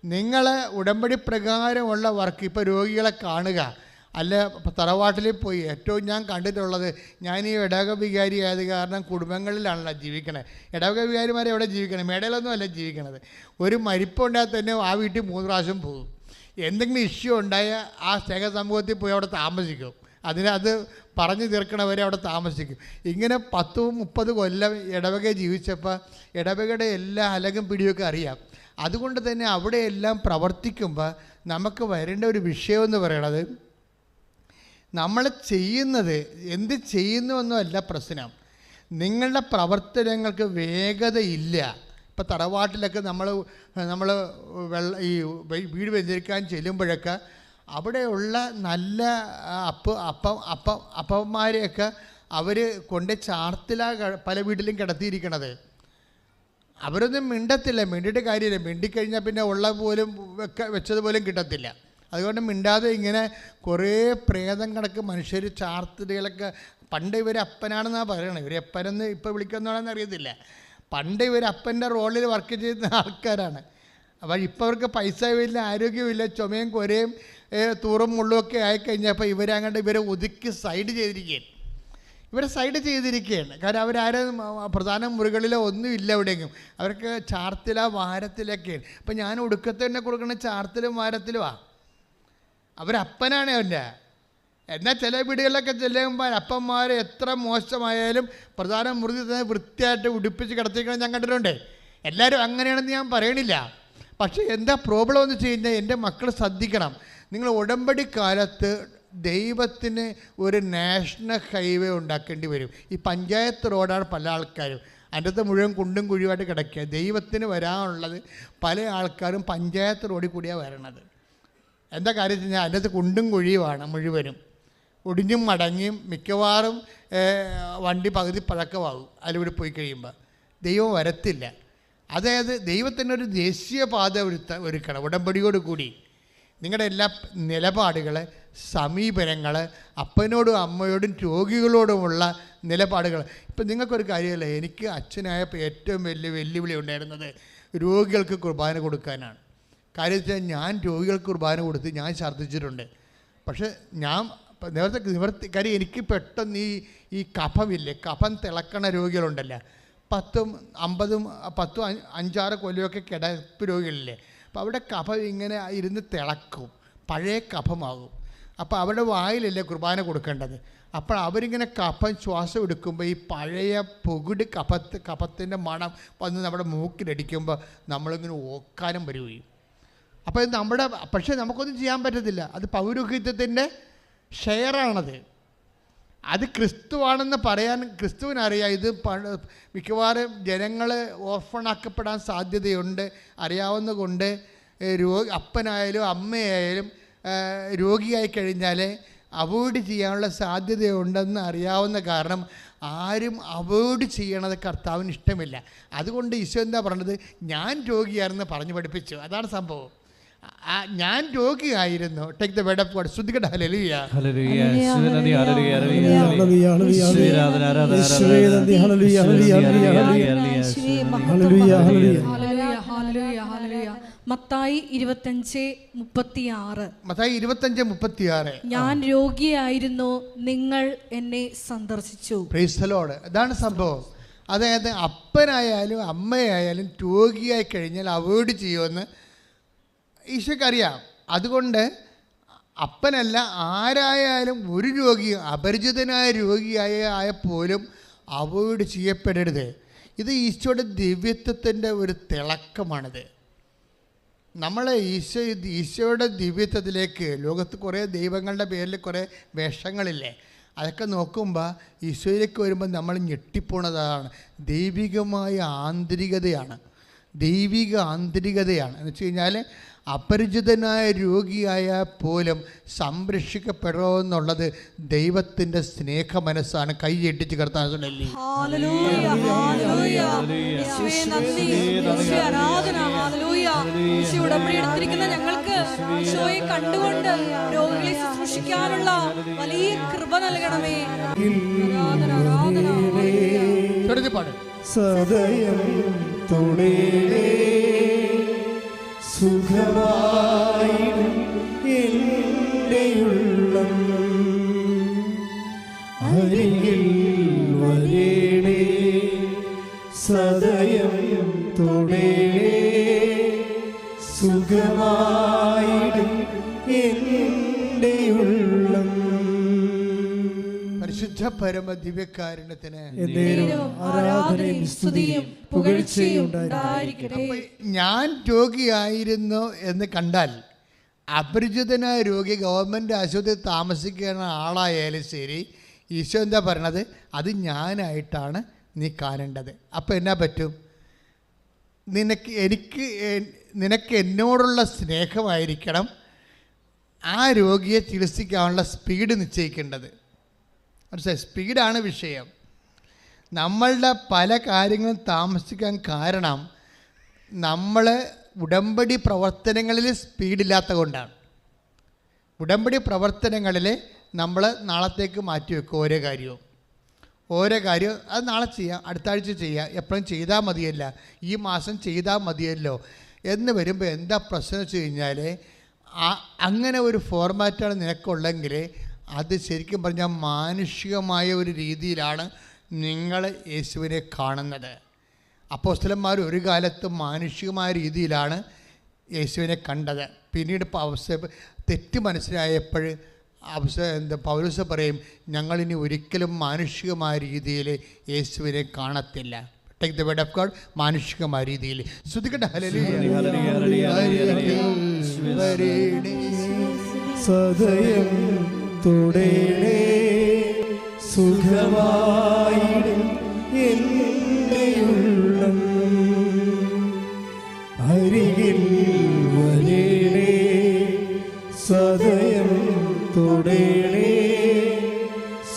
നിങ്ങൾ ഉടമ്പടി പ്രകാരമുള്ള വർക്ക്, ഇപ്പോൾ രോഗികളെ കാണുക, അല്ല തറവാട്ടിൽ പോയി. ഏറ്റവും ഞാൻ കണ്ടിട്ടുള്ളത്, ഞാൻ ഈ ഇടവക വികാരി ആയത് കാരണം കുടുംബങ്ങളിലാണല്ലോ ജീവിക്കണേ. ഇടവക വികാരിമാരെ എവിടെ ജീവിക്കണേ? മേടയിലൊന്നും അല്ല ജീവിക്കണത്. ഒരു മരിപ്പുണ്ടായാൽ തന്നെ ആ വീട്ടിൽ 3 പ്രാവശ്യം പോകും. എന്തെങ്കിലും ഇഷ്യൂ ഉണ്ടായാൽ ആ സ്നേഹ സമൂഹത്തിൽ പോയി അവിടെ താമസിക്കും. അത് പറഞ്ഞു തീർക്കണവരെ അവിടെ താമസിക്കും. ഇങ്ങനെ 10-30 കൊല്ലം ഇടവക ജീവിച്ചപ്പോൾ ഇടവകയുടെ എല്ലാ അലകും പിടിയൊക്കെ അറിയാം. അതുകൊണ്ട് തന്നെ അവിടെയെല്ലാം പ്രവർത്തിക്കുമ്പോൾ നമുക്ക് വരേണ്ട ഒരു വിഷയമെന്ന് പറയണത്, നമ്മൾ ചെയ്യുന്നത് എന്ത് ചെയ്യുന്നുവെന്നല്ല പ്രശ്നം, നിങ്ങളുടെ പ്രവർത്തനങ്ങൾക്ക് വേഗതയില്ല. ഇപ്പോൾ തറവാട്ടിലൊക്കെ നമ്മൾ ഈ വീട് വെഞ്ചരിക്കാൻ ചെല്ലുമ്പോഴൊക്കെ അവിടെയുള്ള നല്ല അപ്പന്മാരെയൊക്കെ അവർ കൊണ്ട് ചാർത്തിലാണ് പല വീട്ടിലും കിടത്തിയിരിക്കണത്. അവരൊന്നും മിണ്ടത്തില്ല. മിണ്ടിയിട്ട് കാര്യമില്ല. മിണ്ടിക്കഴിഞ്ഞാൽ പിന്നെ ഉള്ള പോലും വെച്ചതുപോലും കിട്ടത്തില്ല. അതുകൊണ്ട് മിണ്ടാതെ ഇങ്ങനെ കുറേ പ്രേതം കണക്ക് മനുഷ്യർ ചാർത്തുകളൊക്കെ. പണ്ട് ഇവർ അപ്പനാണെന്നാണ് പറയണത്. ഇവർ അപ്പനെന്ന് ഇപ്പോൾ വിളിക്കുന്നതാണെന്ന് അറിയത്തില്ല. പണ്ട് ഇവർ അപ്പൻ്റെ റോളിൽ വർക്ക് ചെയ്യുന്ന ആൾക്കാരാണ്. അപ്പോൾ ഇപ്പോൾ അവർക്ക് പൈസയുമില്ല, ആരോഗ്യമില്ല, ചുമയും കൊരയും തൂറും മുള്ളുമൊക്കെ ആയിക്കഴിഞ്ഞപ്പോൾ ഇവരെ ഒതുക്കി സൈഡ് ചെയ്തിരിക്കുകയാണ്. കാരണം അവരാരും പ്രധാന മുറികളിലോ ഒന്നുമില്ല എവിടെയെങ്കിലും. അവർക്ക് ചാർത്തില വാരത്തിലൊക്കെയാണ്. അപ്പം ഞാൻ ഒടുക്കത്തെ തന്നെ കൊടുക്കുന്ന ചാർത്തിലും വാരത്തിലുമാണ്. അവരപ്പനാണ് അവൻ്റെ. എന്നാൽ ചില വീടുകളിലൊക്കെ ചെല്ലുമ്പോൾ അപ്പന്മാർ എത്ര മോശമായാലും പ്രധാന മുറി തന്നെ വൃത്തിയായിട്ട് ഉടുപ്പിച്ച് കിടത്തിക്കണം ഞാൻ കണ്ടിട്ടുണ്ട്. എല്ലാവരും അങ്ങനെയാണെന്ന് ഞാൻ പറയണില്ല. പക്ഷേ എന്താ പ്രോബ്ലം എന്ന് വെച്ച് കഴിഞ്ഞാൽ, എൻ്റെ മക്കൾ ശ്രദ്ധിക്കണം. നിങ്ങൾ ഉടമ്പടി കാലത്ത് ദൈവത്തിന് ഒരു നാഷണൽ ഹൈവേ ഉണ്ടാക്കേണ്ടി വരും. ഈ പഞ്ചായത്ത് റോഡാണ് പല ആൾക്കാരും. അതിൻ്റെ മുഴുവൻ കുണ്ടും കുഴിയുമായിട്ട് കിടക്കുക. ദൈവത്തിന് വരാനുള്ളത് പല ആൾക്കാരും പഞ്ചായത്ത് റോഡിൽ കൂടിയാണ് വരണത്. എന്താ കാര്യം വെച്ച് കഴിഞ്ഞാൽ അതിൻ്റെ കുണ്ടും കുഴിയുമാണ് മുഴുവനും. ഒടിഞ്ഞും മടങ്ങിയും മിക്കവാറും വണ്ടി പകുതി പഴക്കമാകും അതിലൂടെ പോയി കഴിയുമ്പോൾ. ദൈവം വരത്തില്ല. അതായത് ദൈവത്തിനൊരു ദേശീയപാത ഒരുക്കണം ഉടമ്പടിയോട് കൂടി. നിങ്ങളുടെ എല്ലാ നിലപാടുകൾ, സമീപനങ്ങൾ, അപ്പനോടും അമ്മയോടും രോഗികളോടുമുള്ള നിലപാടുകൾ. ഇപ്പം നിങ്ങൾക്കൊരു കാര്യമല്ല, എനിക്ക് അച്ഛനായപ്പോൾ ഏറ്റവും വലിയ വെല്ലുവിളി ഉണ്ടായിരുന്നത് രോഗികൾക്ക് കുർബാന കൊടുക്കാനാണ്. കാര്യം വെച്ചാൽ ഞാൻ രോഗികൾക്ക് കുർബാന കൊടുത്ത് ഞാൻ ഛർദ്ദിച്ചിട്ടുണ്ട്. പക്ഷേ ഞാൻ നിവർത്തി കാര്യം എനിക്ക് പെട്ടെന്ന് ഈ കഫമില്ലേ, കഫം തിളക്കണ രോഗികളുണ്ടല്ലോ, 5-6 കൊല്ലമൊക്കെ കിടപ്പ് രോഗികളില്ലേ. അപ്പോൾ അവിടെ കഫം ഇങ്ങനെ ഇരുന്ന് തിളക്കും, പഴയ കഫമാകും. അപ്പോൾ അവരുടെ വായിലല്ലേ കുർബാന കൊടുക്കേണ്ടത്. അപ്പോൾ അവരിങ്ങനെ കഫം ശ്വാസം എടുക്കുമ്പോൾ ഈ പഴയ പുകുട് കഫത്തിൻ്റെ മണം വന്ന് നമ്മുടെ മൂക്കിലടിക്കുമ്പോൾ നമ്മളിങ്ങനെ ഓക്കാനം വരികയും. അപ്പോൾ ഇത് പക്ഷേ നമുക്കൊന്നും ചെയ്യാൻ പറ്റത്തില്ല. അത് പൗരോഹിത്യത്തിൻ്റെ ഷെയറാണത്. അത് ക്രിസ്തുവാണെന്ന് പറയാൻ ക്രിസ്തുവിനറിയാം. ഇത് മിക്കവാറും ജനങ്ങൾ ഓർഫണാക്കപ്പെടാൻ സാധ്യതയുണ്ട്. അറിയാവുന്ന കൊണ്ട് അപ്പനായാലും അമ്മയായാലും രോഗിയായി കഴിഞ്ഞാൽ അവോയ്ഡ് ചെയ്യാനുള്ള സാധ്യതയുണ്ടെന്ന് അറിയാവുന്ന കാരണം ആരും അവോയ്ഡ് ചെയ്യണത് കർത്താവിന് ഇഷ്ടമില്ല. അതുകൊണ്ട് ഈശോ എന്താ പറഞ്ഞത്? ഞാൻ രോഗിയാണെന്ന് പറഞ്ഞു പഠിപ്പിച്ചു. അതാണ് സംഭവം. ഞാൻ രോഗിയായിരുന്നു. Take the word of God. ശ്രദ്ധിക്കട്ടെ. ഹല്ലേലൂയ ഹല്ലേലൂയ ഹല്ലേലൂയ ഹല്ലേലൂയ ഹല്ലേലൂയ. മത്തായി 25:36. മത്തായി 25:36. ഞാൻ രോഗിയായിരുന്നു, നിങ്ങൾ എന്നെ സന്ദർശിച്ചു. Praise the Lord. അതാണ് സംഭവം. അതായത് അപ്പനായാലും അമ്മയായാലും രോഗിയായി കഴിഞ്ഞാൽ അവോയ്ഡ് ചെയ്യുമെന്ന് ഈശോയ്ക്കറിയാം. അതുകൊണ്ട് അപ്പനല്ല ആരായാലും ഒരു രോഗി, അപരിചിതനായ രോഗിയായ പോലും അവോയ്ഡ് ചെയ്യപ്പെടരുത്. ഇത് ഈശോയുടെ ദിവ്യത്വത്തിൻ്റെ ഒരു തിളക്കമാണിത്. നമ്മൾ ഈശോയുടെ ദിവ്യത്വത്തിലേക്ക്, ലോകത്ത് കുറേ ദൈവങ്ങളുടെ പേരിൽ കുറേ വേഷങ്ങളില്ലേ, അതൊക്കെ നോക്കുമ്പോൾ ഈശോയിലേക്ക് വരുമ്പോൾ നമ്മൾ ഞെട്ടിപ്പോണതാണ്. ദൈവികമായ ആന്തരികതയാണ്. ദൈവിക ആന്തരികതയാണ്. എന്ന് വെച്ച് കഴിഞ്ഞാൽ അപരിചിതനായ രോഗിയായാൽ പോലും സംരക്ഷിക്കപ്പെടുമെന്നുള്ളത് ദൈവത്തിൻ്റെ സ്നേഹ മനസ്സാണ്. കൈയെട്ടിച്ച് കർത്താനല്ലേ. ഞങ്ങൾക്ക് ഈശോയെ കണ്ടുകൊണ്ട് രോഗികളെ ശുശ്രൂഷിക്കാനുള്ള വലിയ കൃപ നൽകണമേ. സദയം തുടേ സുഖമായിടും എൻ്റെ ഉള്ളം അരികിൽ വരേണേ സദയം തുടേ സുഖമായിടും എൻ്റെ ഉള്ളം. പരിശുദ്ധ പരമ ദിവ്യകാരുണ്യത്തിന് ആരാധനയും സ്തുതിയും പുകഴ്ചയും ഉണ്ടായിരിക്കട്ടെ. ഞാൻ രോഗിയായിരുന്നു എന്ന് കണ്ടാൽ അപരിചിതനായ രോഗി ഗവൺമെൻറ് ആശുപത്രിയിൽ താമസിക്കുന്ന ആളായാലും ശരി, ഈശോ എന്താ പറയണത്? അത് ഞാനായിട്ടാണ് നീ കാണേണ്ടത്. അപ്പോൾ എന്നാ പറ്റും? നിനക്ക് എന്നോടുള്ള സ്നേഹമായിരിക്കണം ആ രോഗിയെ ചികിത്സിക്കാനുള്ള സ്പീഡ് നിശ്ചയിക്കേണ്ടത്. മനസ്സിലായി? സ്പീഡാണ് വിഷയം. നമ്മളുടെ പല കാര്യങ്ങളും താമസിക്കാൻ കാരണം നമ്മൾ ഉടമ്പടി പ്രവർത്തനങ്ങളിൽ സ്പീഡില്ലാത്ത കൊണ്ടാണ്. ഉടമ്പടി പ്രവർത്തനങ്ങളിൽ നമ്മൾ നാളത്തേക്ക് മാറ്റി വെക്കും. ഓരോ കാര്യവും അത് നാളെ ചെയ്യാം, അടുത്ത ആഴ്ച ചെയ്യാം, എപ്പോഴും ചെയ്താൽ മതിയല്ല, ഈ മാസം ചെയ്താൽ മതിയല്ലോ എന്ന് വരുമ്പോൾ എന്താ പ്രശ്നം വെച്ച് കഴിഞ്ഞാൽ അങ്ങനെ ഒരു ഫോർമാറ്റാണ് നിനക്കുള്ളെങ്കിൽ അത് ശരിക്കും പറഞ്ഞാൽ മാനുഷികമായ ഒരു രീതിയിലാണ് നിങ്ങൾ യേശുവിനെ കാണുന്നത്. അപ്പോസ്തലന്മാർ ഒരു കാലത്ത് മാനുഷികമായ രീതിയിലാണ് യേശുവിനെ കണ്ടത്. പിന്നീട് തെറ്റ് മനസ്സിലായപ്പോൾ പൗലോസ് പറയും, ഞങ്ങളിനി ഒരിക്കലും മാനുഷികമായ രീതിയിൽ യേശുവിനെ കാണത്തില്ല. Take the word of God. മാനുഷികമായ രീതിയിൽ ശ്രദ്ധിക്കട്ടെ. സദയം തുടേ സുഖമായിടും എൻ്റെ ഉള്ളം അരികിൽ വരേണേ സദയം തുടേ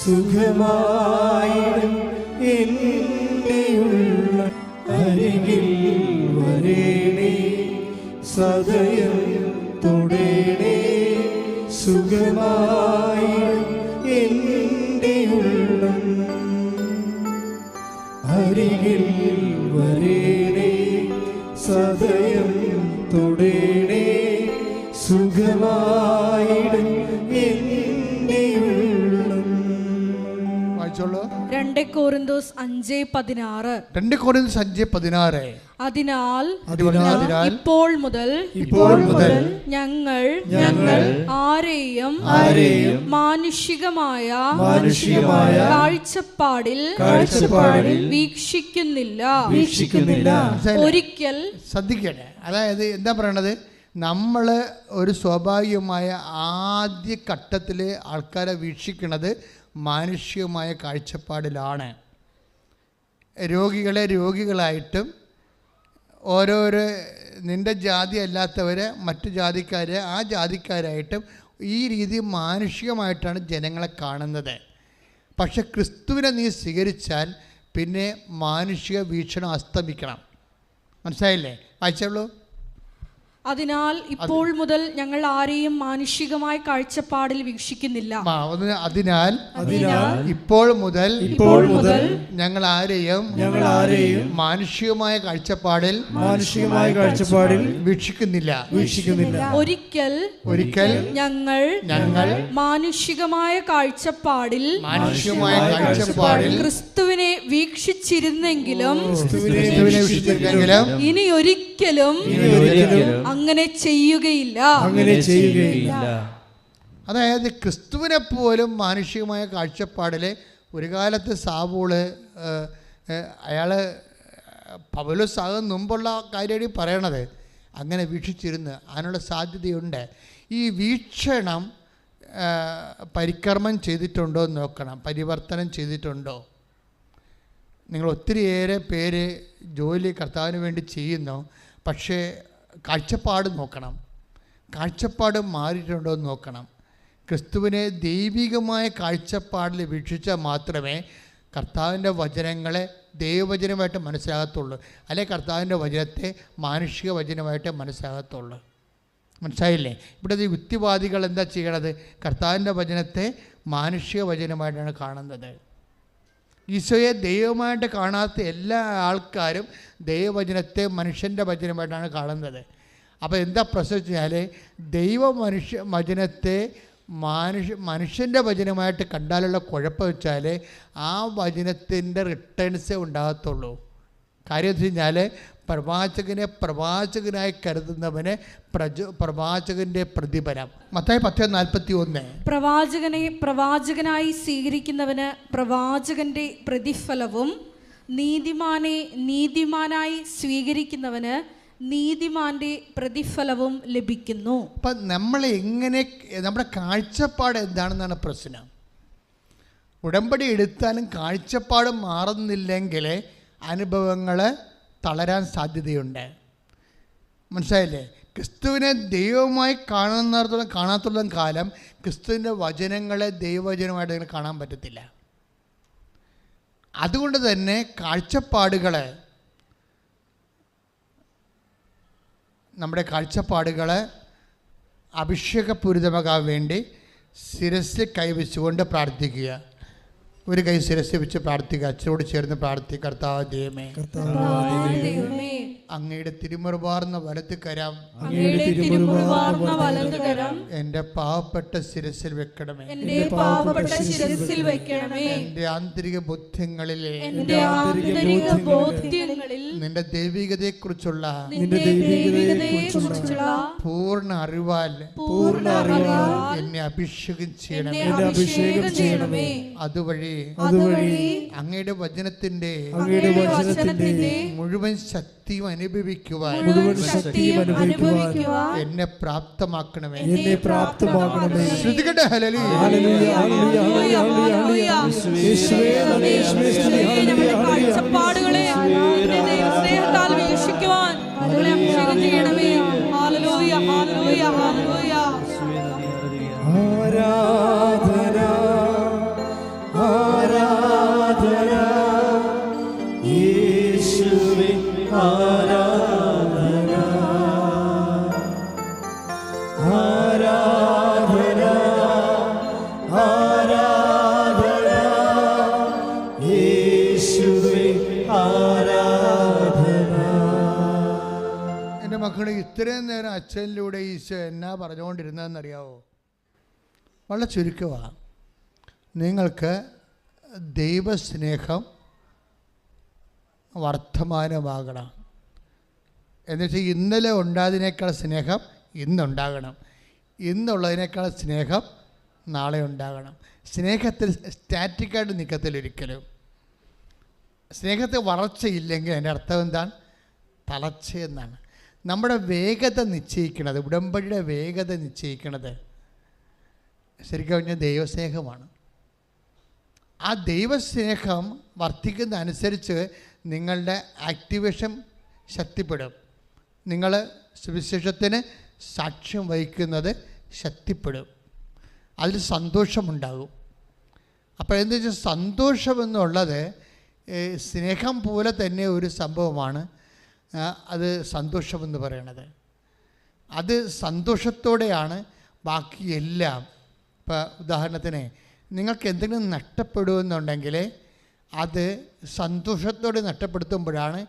സുഖമായിടും എൻ്റെ ഉള്ളം അരികിൽ വരേണേ സദയം തുടേ സുഖമായിടും എൻ്റെ ഉള്ളം അരികിൽ വരേണേ സദയം തുടേ സുഖമായിടും എൻ്റെ ഉള്ളം. വായിച്ചോളൂ. 2 കൊരിന്തോസ് 5:16. അതിനാൽ ഇപ്പോൾ മുതൽ ഞങ്ങൾ ആരെയും മാനുഷികമായ കാഴ്ചപ്പാടിൽ വീക്ഷിക്കുന്നില്ല. ഒരിക്കൽ ശ്രദ്ധിക്കട്ടെ. അതായത് എന്താ പറയണത്? നമ്മൾ ഒരു സ്വാഭാവികമായ ആദ്യ ഘട്ടത്തിൽ ആൾക്കാരെ വീക്ഷിക്കുന്നത് മാനുഷികമായ കാഴ്ചപ്പാടിലാണ്. രോഗികളെ രോഗികളായിട്ടും ഓരോരോ നിൻ്റെ ജാതി അല്ലാത്തവരെ മറ്റു ജാതിക്കാരെ ആ ജാതിക്കാരായിട്ടും ഈ രീതി മാനുഷികമായിട്ടാണ് ജനങ്ങളെ കാണുന്നത്. പക്ഷെ ക്രിസ്തുവിനെ നീ സ്വീകരിച്ചാൽ പിന്നെ മാനുഷിക വീക്ഷണം അസ്തമിക്കണം. മനസ്സിലായില്ലേ? വായിച്ചോളൂ. അതിനാൽ ഇപ്പോൾ മുതൽ ഞങ്ങൾ ആരെയും മാനുഷികമായ കാഴ്ചപ്പാടിൽ വീക്ഷിക്കുന്നില്ല. അതിനാൽ ഇപ്പോൾ മുതൽ ഞങ്ങൾ ആരെയും മാനുഷികമായ കാഴ്ചപ്പാടിൽ വീക്ഷിക്കുന്നില്ല. ഒരിക്കൽ ഞങ്ങൾ മാനുഷികമായ കാഴ്ചപ്പാടിൽ ക്രിസ്തുവിനെ വീക്ഷിച്ചിരുന്നെങ്കിലും ഇനി ഒരിക്കലും അങ്ങനെ ചെയ്യുകയില്ല. അതായത് ക്രിസ്തുവിനെ പോലും മാനുഷികമായ കാഴ്ചപ്പാടിൽ ഒരു കാലത്ത് സാവൂള് അയാൾ പൗലോസ് ആകും മുമ്പുള്ള കാര്യമാണ് പറയണത്. അങ്ങനെ വീക്ഷിച്ചിരുന്ന് അതിനുള്ള സാധ്യതയുണ്ട്. ഈ വീക്ഷണം പരികർമ്മം ചെയ്തിട്ടുണ്ടോ എന്ന് നോക്കണം. പരിവർത്തനം ചെയ്തിട്ടുണ്ടോ? നിങ്ങൾ ഒത്തിരിയേറെ പേര് ജോലി കർത്താവിന് വേണ്ടി ചെയ്യുന്നു, പക്ഷേ കാഴ്ചപ്പാട് നോക്കണം, കാഴ്ചപ്പാട് മാറിയിട്ടുണ്ടോ എന്ന് നോക്കണം. ക്രിസ്തുവിനെ ദൈവികമായ കാഴ്ചപ്പാടിൽ വീക്ഷിച്ചാൽ മാത്രമേ കർത്താവിൻ്റെ വചനങ്ങളെ ദൈവവചനമായിട്ട് മനസ്സിലാകത്തുള്ളൂ, അല്ലെങ്കിൽ കർത്താവിൻ്റെ വചനത്തെ മാനുഷിക വചനമായിട്ട് മനസ്സിലാകത്തുള്ളൂ. മനസ്സിലായില്ലേ? ഇവിടെ ഈ യുക്തിവാദികൾ എന്താ ചെയ്യണത്? കർത്താവിൻ്റെ വചനത്തെ മാനുഷിക വചനമായിട്ടാണ് കാണുന്നത്. ഈശോയെ ദൈവമായിട്ട് കാണാത്ത എല്ലാ ആൾക്കാരും ദൈവവചനത്തെ മനുഷ്യൻ്റെ വചനമായിട്ടാണ് കാണുന്നത്. അപ്പോൾ എന്താ പ്രശ്നം വെച്ചാൽ, വചനത്തെ മനുഷ്യൻ്റെ വചനമായിട്ട് കണ്ടാലുള്ള കുഴപ്പം വെച്ചാൽ ആ വചനത്തിൻ്റെ റിട്ടേൺസേ ഉണ്ടാകത്തുള്ളൂ. കാര്യം എന്ന് വെച്ച് കഴിഞ്ഞാൽ പ്രവാചകനെ പ്രവാചകനായി കരുതുന്നവന് പ്രവാചകന്റെ പ്രതിഫലം. മത്തായി 10:41. പ്രവാചകനെ പ്രവാചകനായി സ്വീകരിക്കുന്നവന് പ്രവാചകന്റെ പ്രതിഫലവും നീതിമാനെ നീതിമാനായി സ്വീകരിക്കുന്നവന് നീതിമാന്റെ പ്രതിഫലവും ലഭിക്കുന്നു. അപ്പം നമ്മുടെ കാഴ്ചപ്പാട് എന്താണെന്നാണ് പ്രശ്നം. ഉടമ്പടി എടുത്താലും കാഴ്ചപ്പാട് മാറുന്നില്ലെങ്കിൽ അനുഭവങ്ങൾ തളരാൻ സാധ്യതയുണ്ട്. മനസ്സിലായില്ലേ? ക്രിസ്തുവിനെ ദൈവമായി കാണാത്തുള്ള കാലം ക്രിസ്തുവിൻ്റെ വചനങ്ങളെ ദൈവവചനമായിട്ട് അങ്ങനെ കാണാൻ പറ്റത്തില്ല. അതുകൊണ്ട് തന്നെ നമ്മുടെ കാഴ്ചപ്പാടുകൾ അഭിഷേകപൂരിതമാകാൻ വേണ്ടി ശിരസ് കൈവച്ചുകൊണ്ട് പ്രാർത്ഥിക്കുക. ഒരു കൈ ശിരസ് വെച്ച് പ്രാർത്ഥിക്കുക. അച്ഛനോട് ചേർന്ന് പ്രാർത്ഥിക്കുക. കർത്താവ് ദൈവമേ, അങ്ങയുടെ തിരുമുറുവാർന്ന വലത്ത് കരം എൻ്റെ പാവപ്പെട്ട ശിരസിൽ വെക്കണമേ. എൻ്റെ ആന്തരിക ബോധ്യങ്ങളിലെ നിന്റെ ദൈവികതയെക്കുറിച്ചുള്ള പൂർണ്ണ അറിവാൽ എന്നെ അഭിഷേകം ചെയ്യണമേ. അതുവഴി അങ്ങയുടെ വചനത്തിന്റെ മുഴുവൻ ശക്തിയും അനുഭവിക്കുവാൻ എന്നെ പ്രാപ്തമാക്കണമേ. ശ്രുതികട്ടെ കാഴ്ചപ്പാടുകളെ സ്നേഹത്താൽ വീക്ഷിക്കുവാൻ അഭിഷേകം ചെയ്യണമേ. ഹല്ലേലൂയ, ഹല്ലേലൂയ, ഹല്ലേലൂയ. ആരാധന ആരാധന യേശുവേ, ആരാധന ആരാധന ആരാധന യേശുവേ, ആരാധന. എൻ്റെ മക്കളെ, ഇത്രയും നേരം അച്ഛനിലൂടെ ഈശോ എന്നാ പറഞ്ഞുകൊണ്ടിരുന്നതെന്നറിയാവോ? വളരെ ചുരുക്കമാണ്. നിങ്ങൾക്ക് ദൈവസ്നേഹം വർത്തമാനമാകണം. എന്നുവെച്ചാൽ ഇന്നലെ ഉണ്ടായതിനേക്കാൾ സ്നേഹം ഇന്നുണ്ടാകണം, ഇന്നുള്ളതിനേക്കാൾ സ്നേഹം നാളെ ഉണ്ടാകണം. സ്നേഹത്തിൽ സ്റ്റാറ്റിക്കായിട്ട് നിൽക്കത്തില്ല ഒരിക്കലും. സ്നേഹത്തിൽ വളർച്ചയില്ലെങ്കിൽ അതിൻ്റെ അർത്ഥം എന്താണ്? തളർച്ചയെന്നാണ്. നമ്മുടെ വേഗത നിശ്ചയിക്കുന്നത്, ഉടമ്പടിയുടെ വേഗത നിശ്ചയിക്കുന്നത് ശരിക്കും പറഞ്ഞാൽ ദൈവസ്നേഹമാണ്. ആ ദൈവസ്നേഹം വർദ്ധിക്കുന്ന അനുസരിച്ച് നിങ്ങളുടെ ആക്ടിവേഷൻ ശക്തിപ്പെടും. നിങ്ങൾ സുവിശേഷത്തിന് സാക്ഷ്യം വഹിക്കുന്നത് ശക്തിപ്പെടും. അതിൽ സന്തോഷമുണ്ടാകും. അപ്പോൾ എന്താ വെച്ചാൽ സന്തോഷമെന്നുള്ളത് സ്നേഹം പോലെ തന്നെ ഒരു സംഭവമാണ്. അത് സന്തോഷമെന്ന് പറയണത്, അത് സന്തോഷത്തോടെയാണ് ബാക്കിയെല്ലാം. ഇപ്പോൾ ഉദാഹരണത്തിന് നിങ്ങൾക്ക് എന്തെങ്കിലും നഷ്ടപ്പെടുമെന്നുണ്ടെങ്കിൽ അത് സന്തോഷത്തോടെ നഷ്ടപ്പെടുത്തുമ്പോഴാണ്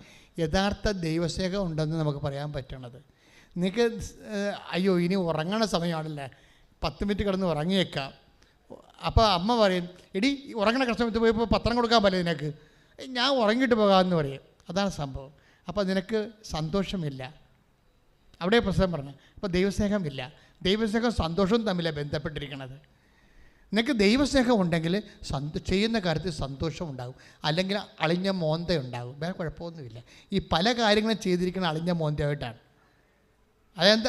യഥാർത്ഥ ദൈവസ്നേഹം ഉണ്ടെന്ന് നമുക്ക് പറയാൻ പറ്റണത്. നിങ്ങൾക്ക് അയ്യോ ഇനി ഉറങ്ങണ സമയമാണല്ലേ, 10 മിനിറ്റ് കിടന്ന് ഉറങ്ങിയേക്കാം. അപ്പോൾ അമ്മ പറയും, എടി ഉറങ്ങണ സമയത്ത് പോയപ്പോൾ പത്രം കൊടുക്കാൻ പറ്റില്ല നിനക്ക്, ഞാൻ ഉറങ്ങിയിട്ട് പോകാമെന്ന് പറയും. അതാണ് സംഭവം. അപ്പോൾ നിനക്ക് സന്തോഷമില്ല. അവിടെ പ്രശ്നം പറഞ്ഞു. അപ്പോൾ ദൈവസ്നേഹമില്ല. ദൈവസ്നേഹം സന്തോഷവും തമ്മിലാണ് ബന്ധപ്പെട്ടിരിക്കുന്നത്. നിനക്ക് ദൈവസ്നേഹം ഉണ്ടെങ്കിൽ ചെയ്യുന്ന കാര്യത്തിൽ സന്തോഷം ഉണ്ടാകും, അല്ലെങ്കിൽ അളിഞ്ഞ മോന്ത ഉണ്ടാകും. വേറെ കുഴപ്പമൊന്നുമില്ല. ഈ പല കാര്യങ്ങളും ചെയ്തിരിക്കുന്ന അളിഞ്ഞ മോന്തയായിട്ടാണ്.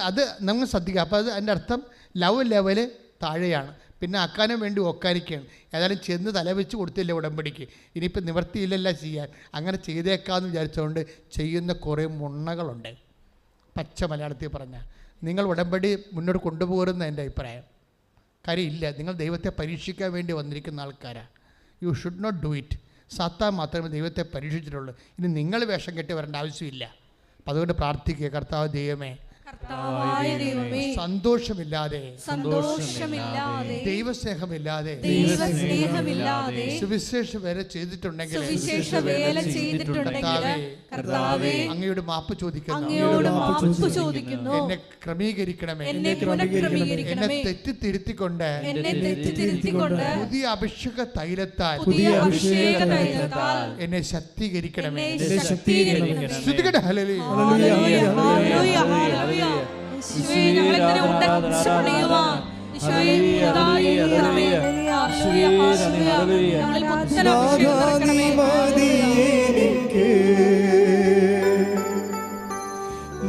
അത് നമ്മൾ ശ്രദ്ധിക്കുക. അപ്പോൾ അതിൻ്റെ അർത്ഥം ലവ് ലെവല് താഴെയാണ്, പിന്നെ ആക്കാനും വേണ്ടി ഒക്കാനിക്കുകയാണ്. ഏതായാലും ചെന്ന് തലവെച്ച് കൊടുത്തില്ല ഉടമ്പടിക്ക്, ഇനിയിപ്പോൾ നിവർത്തിയില്ലല്ല ചെയ്യാൻ, അങ്ങനെ ചെയ്തേക്കാമെന്ന് വിചാരിച്ചുകൊണ്ട് ചെയ്യുന്ന കുറേ മുണ്ണകളുണ്ട്. പച്ച മലയാളത്തിൽ പറഞ്ഞാൽ നിങ്ങൾ ഉടമ്പടി മുന്നോട്ട് കൊണ്ടുപോകുന്ന എൻ്റെ അഭിപ്രായം. കാര്യം ഇല്ല, നിങ്ങൾ ദൈവത്തെ പരീക്ഷിക്കാൻ വേണ്ടി വന്നിരിക്കുന്ന ആൾക്കാരാണ്. You should not do it. സാത്താൻ മാത്രമേ ദൈവത്തെ പരീക്ഷിച്ചിട്ടുള്ളൂ. ഇനി നിങ്ങൾ വേഷം കെട്ടി വരേണ്ട ആവശ്യമില്ല. അപ്പം അതുകൊണ്ട് പ്രാർത്ഥിക്കുക, കർത്താവ് ദൈവമേ, കർത്താവായ ദൈവമേ, സന്തോഷമില്ലാതെ ദൈവസ്നേഹമില്ലാതെ സുവിശേഷ വേല ചെയ്തിട്ടുണ്ടെങ്കിൽ കർത്താവേ, അങ്ങയോട് മാപ്പ് ചോദിക്കുന്നു. എന്നെ ക്രമീകരിക്കണമേ. എന്നെ തെറ്റിത്തിരുത്തിക്കൊണ്ട് പുതിയ അഭിഷേക തൈലത്താൽ എന്നെ ശക്തീകരിക്കണമേ. ശ്രുതികട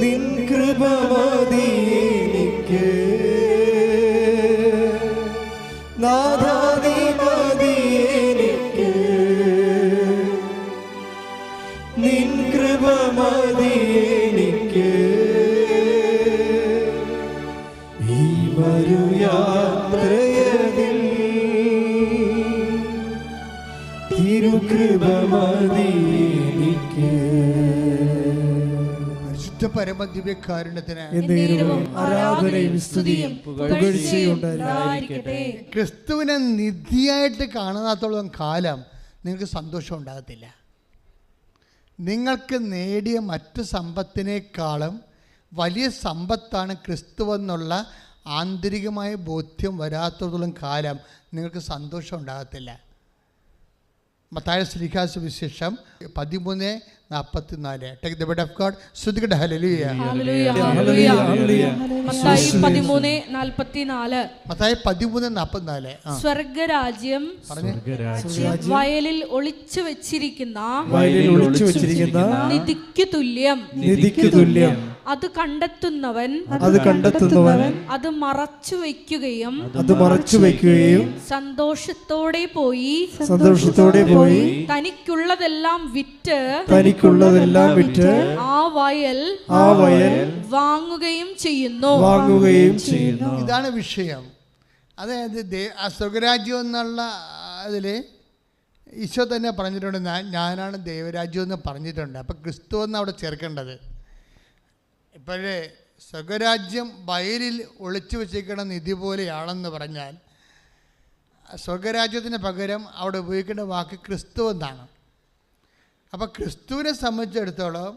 നിൻ കൃപ മതി എനിക്ക്, നാഥാ നീ മതി എനിക്ക്, നിൻ കൃപ മതി എനിക്ക്. ഈ മരുയാത്രയതിൽ തിരുകൃപ മതി എനിക്ക്. പരമദിവ്യകാരുണ്യത്തിന് ക്രിസ്തുവിനെ നിധിയായിട്ട് കാണാത്തോളം കാലം നിങ്ങൾക്ക് സന്തോഷം ഉണ്ടാകത്തില്ല. നിങ്ങൾക്ക് നേടിയ മറ്റു സമ്പത്തിനേക്കാളും വലിയ സമ്പത്താണ് ക്രിസ്തുവെന്നുള്ള ആന്തരികമായ ബോധ്യം വരാത്തോളം കാലം നിങ്ങൾക്ക് സന്തോഷം ഉണ്ടാകത്തില്ല. മത്തായി സുവിശേഷം 13:44. Take the word of God. ശ്രുതികട ഹല്ലേലൂയ. മത്തായി 13:44. മത്തായി 13:44. സ്വർഗരാജ്യം വയലിൽ ഒളിച്ചു വെച്ചിരിക്കുന്ന നിധിക്ക് തുല്യം. അത് കണ്ടെത്തുന്നവൻ അത് മറച്ചു വയ്ക്കുകയും സന്തോഷത്തോടെ പോയി തനിക്കുള്ളതെല്ലാം വിറ്റ് ആ വയൽ വാങ്ങുകയും ചെയ്യുന്നു. ഇതാണ് വിഷയം. അതായത് സ്വർഗരാജ്യം എന്നുള്ള അതിൽ ഈശോ തന്നെ പറഞ്ഞിട്ടുണ്ട്, ഞാനാണ് ദൈവരാജ്യം എന്ന് പറഞ്ഞിട്ടുണ്ട്. അപ്പം ക്രിസ്തു എന്ന് അവിടെ ചേർക്കേണ്ടത്. ഇപ്പോഴേ സ്വർഗരാജ്യം വയലിൽ ഒളിച്ചു വച്ചിരിക്കുന്ന നിധി പോലെയാണെന്ന് പറഞ്ഞാൽ സ്വർഗരാജ്യത്തിന് പകരം അവിടെ ഉപയോഗിക്കേണ്ട വാക്ക് ക്രിസ്തു എന്നാണ്. അപ്പോൾ ക്രിസ്തുവിനെ സംബന്ധിച്ചിടത്തോളം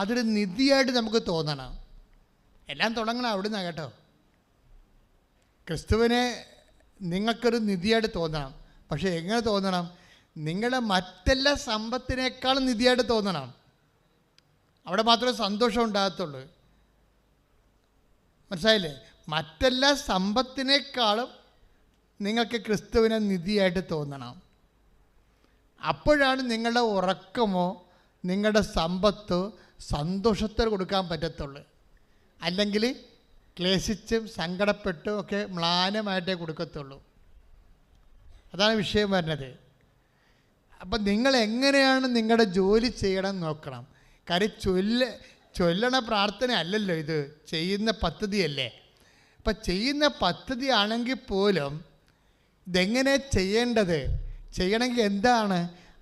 അതൊരു നിധിയായിട്ട് നമുക്ക് തോന്നണം. എല്ലാം തുടങ്ങണം അവിടെ നിന്നാണ് കേട്ടോ. ക്രിസ്തുവിനെ നിങ്ങൾക്കൊരു നിധിയായിട്ട് തോന്നണം. പക്ഷേ എങ്ങനെ തോന്നണം? നിങ്ങളുടെ മറ്റെല്ലാ സമ്പത്തിനേക്കാളും നിധിയായിട്ട് തോന്നണം. അവിടെ മാത്രമേ സന്തോഷം ഉണ്ടാകത്തുള്ളൂ. മനസ്സിലായില്ലേ? മറ്റെല്ലാ സമ്പത്തിനേക്കാളും നിങ്ങൾക്ക് ക്രിസ്തുവിനെ നിധിയായിട്ട് തോന്നണം. അപ്പോഴാണ് നിങ്ങളുടെ ഉറക്കമോ നിങ്ങളുടെ സമ്പത്തോ സന്തോഷത്തോടെ കൊടുക്കാൻ പറ്റത്തുള്ളൂ. അല്ലെങ്കിൽ ക്ലേശിച്ചും സങ്കടപ്പെട്ടും ഒക്കെ മ്ലാനമായിട്ടേ കൊടുക്കത്തുള്ളൂ. അതാണ് വിഷയം വരുന്നത്. അപ്പം നിങ്ങൾ എങ്ങനെയാണ് നിങ്ങളുടെ ജോലി ചെയ്യണം നോക്കണം. കാര്യം ചൊല്ലണ പ്രാർത്ഥന അല്ലല്ലോ ഇത്, ചെയ്യുന്ന പദ്ധതിയല്ലേ. അപ്പം ചെയ്യുന്ന പദ്ധതി ആണെങ്കിൽ പോലും ഇതെങ്ങനെ ചെയ്യണമെങ്കിൽ എന്താണ്?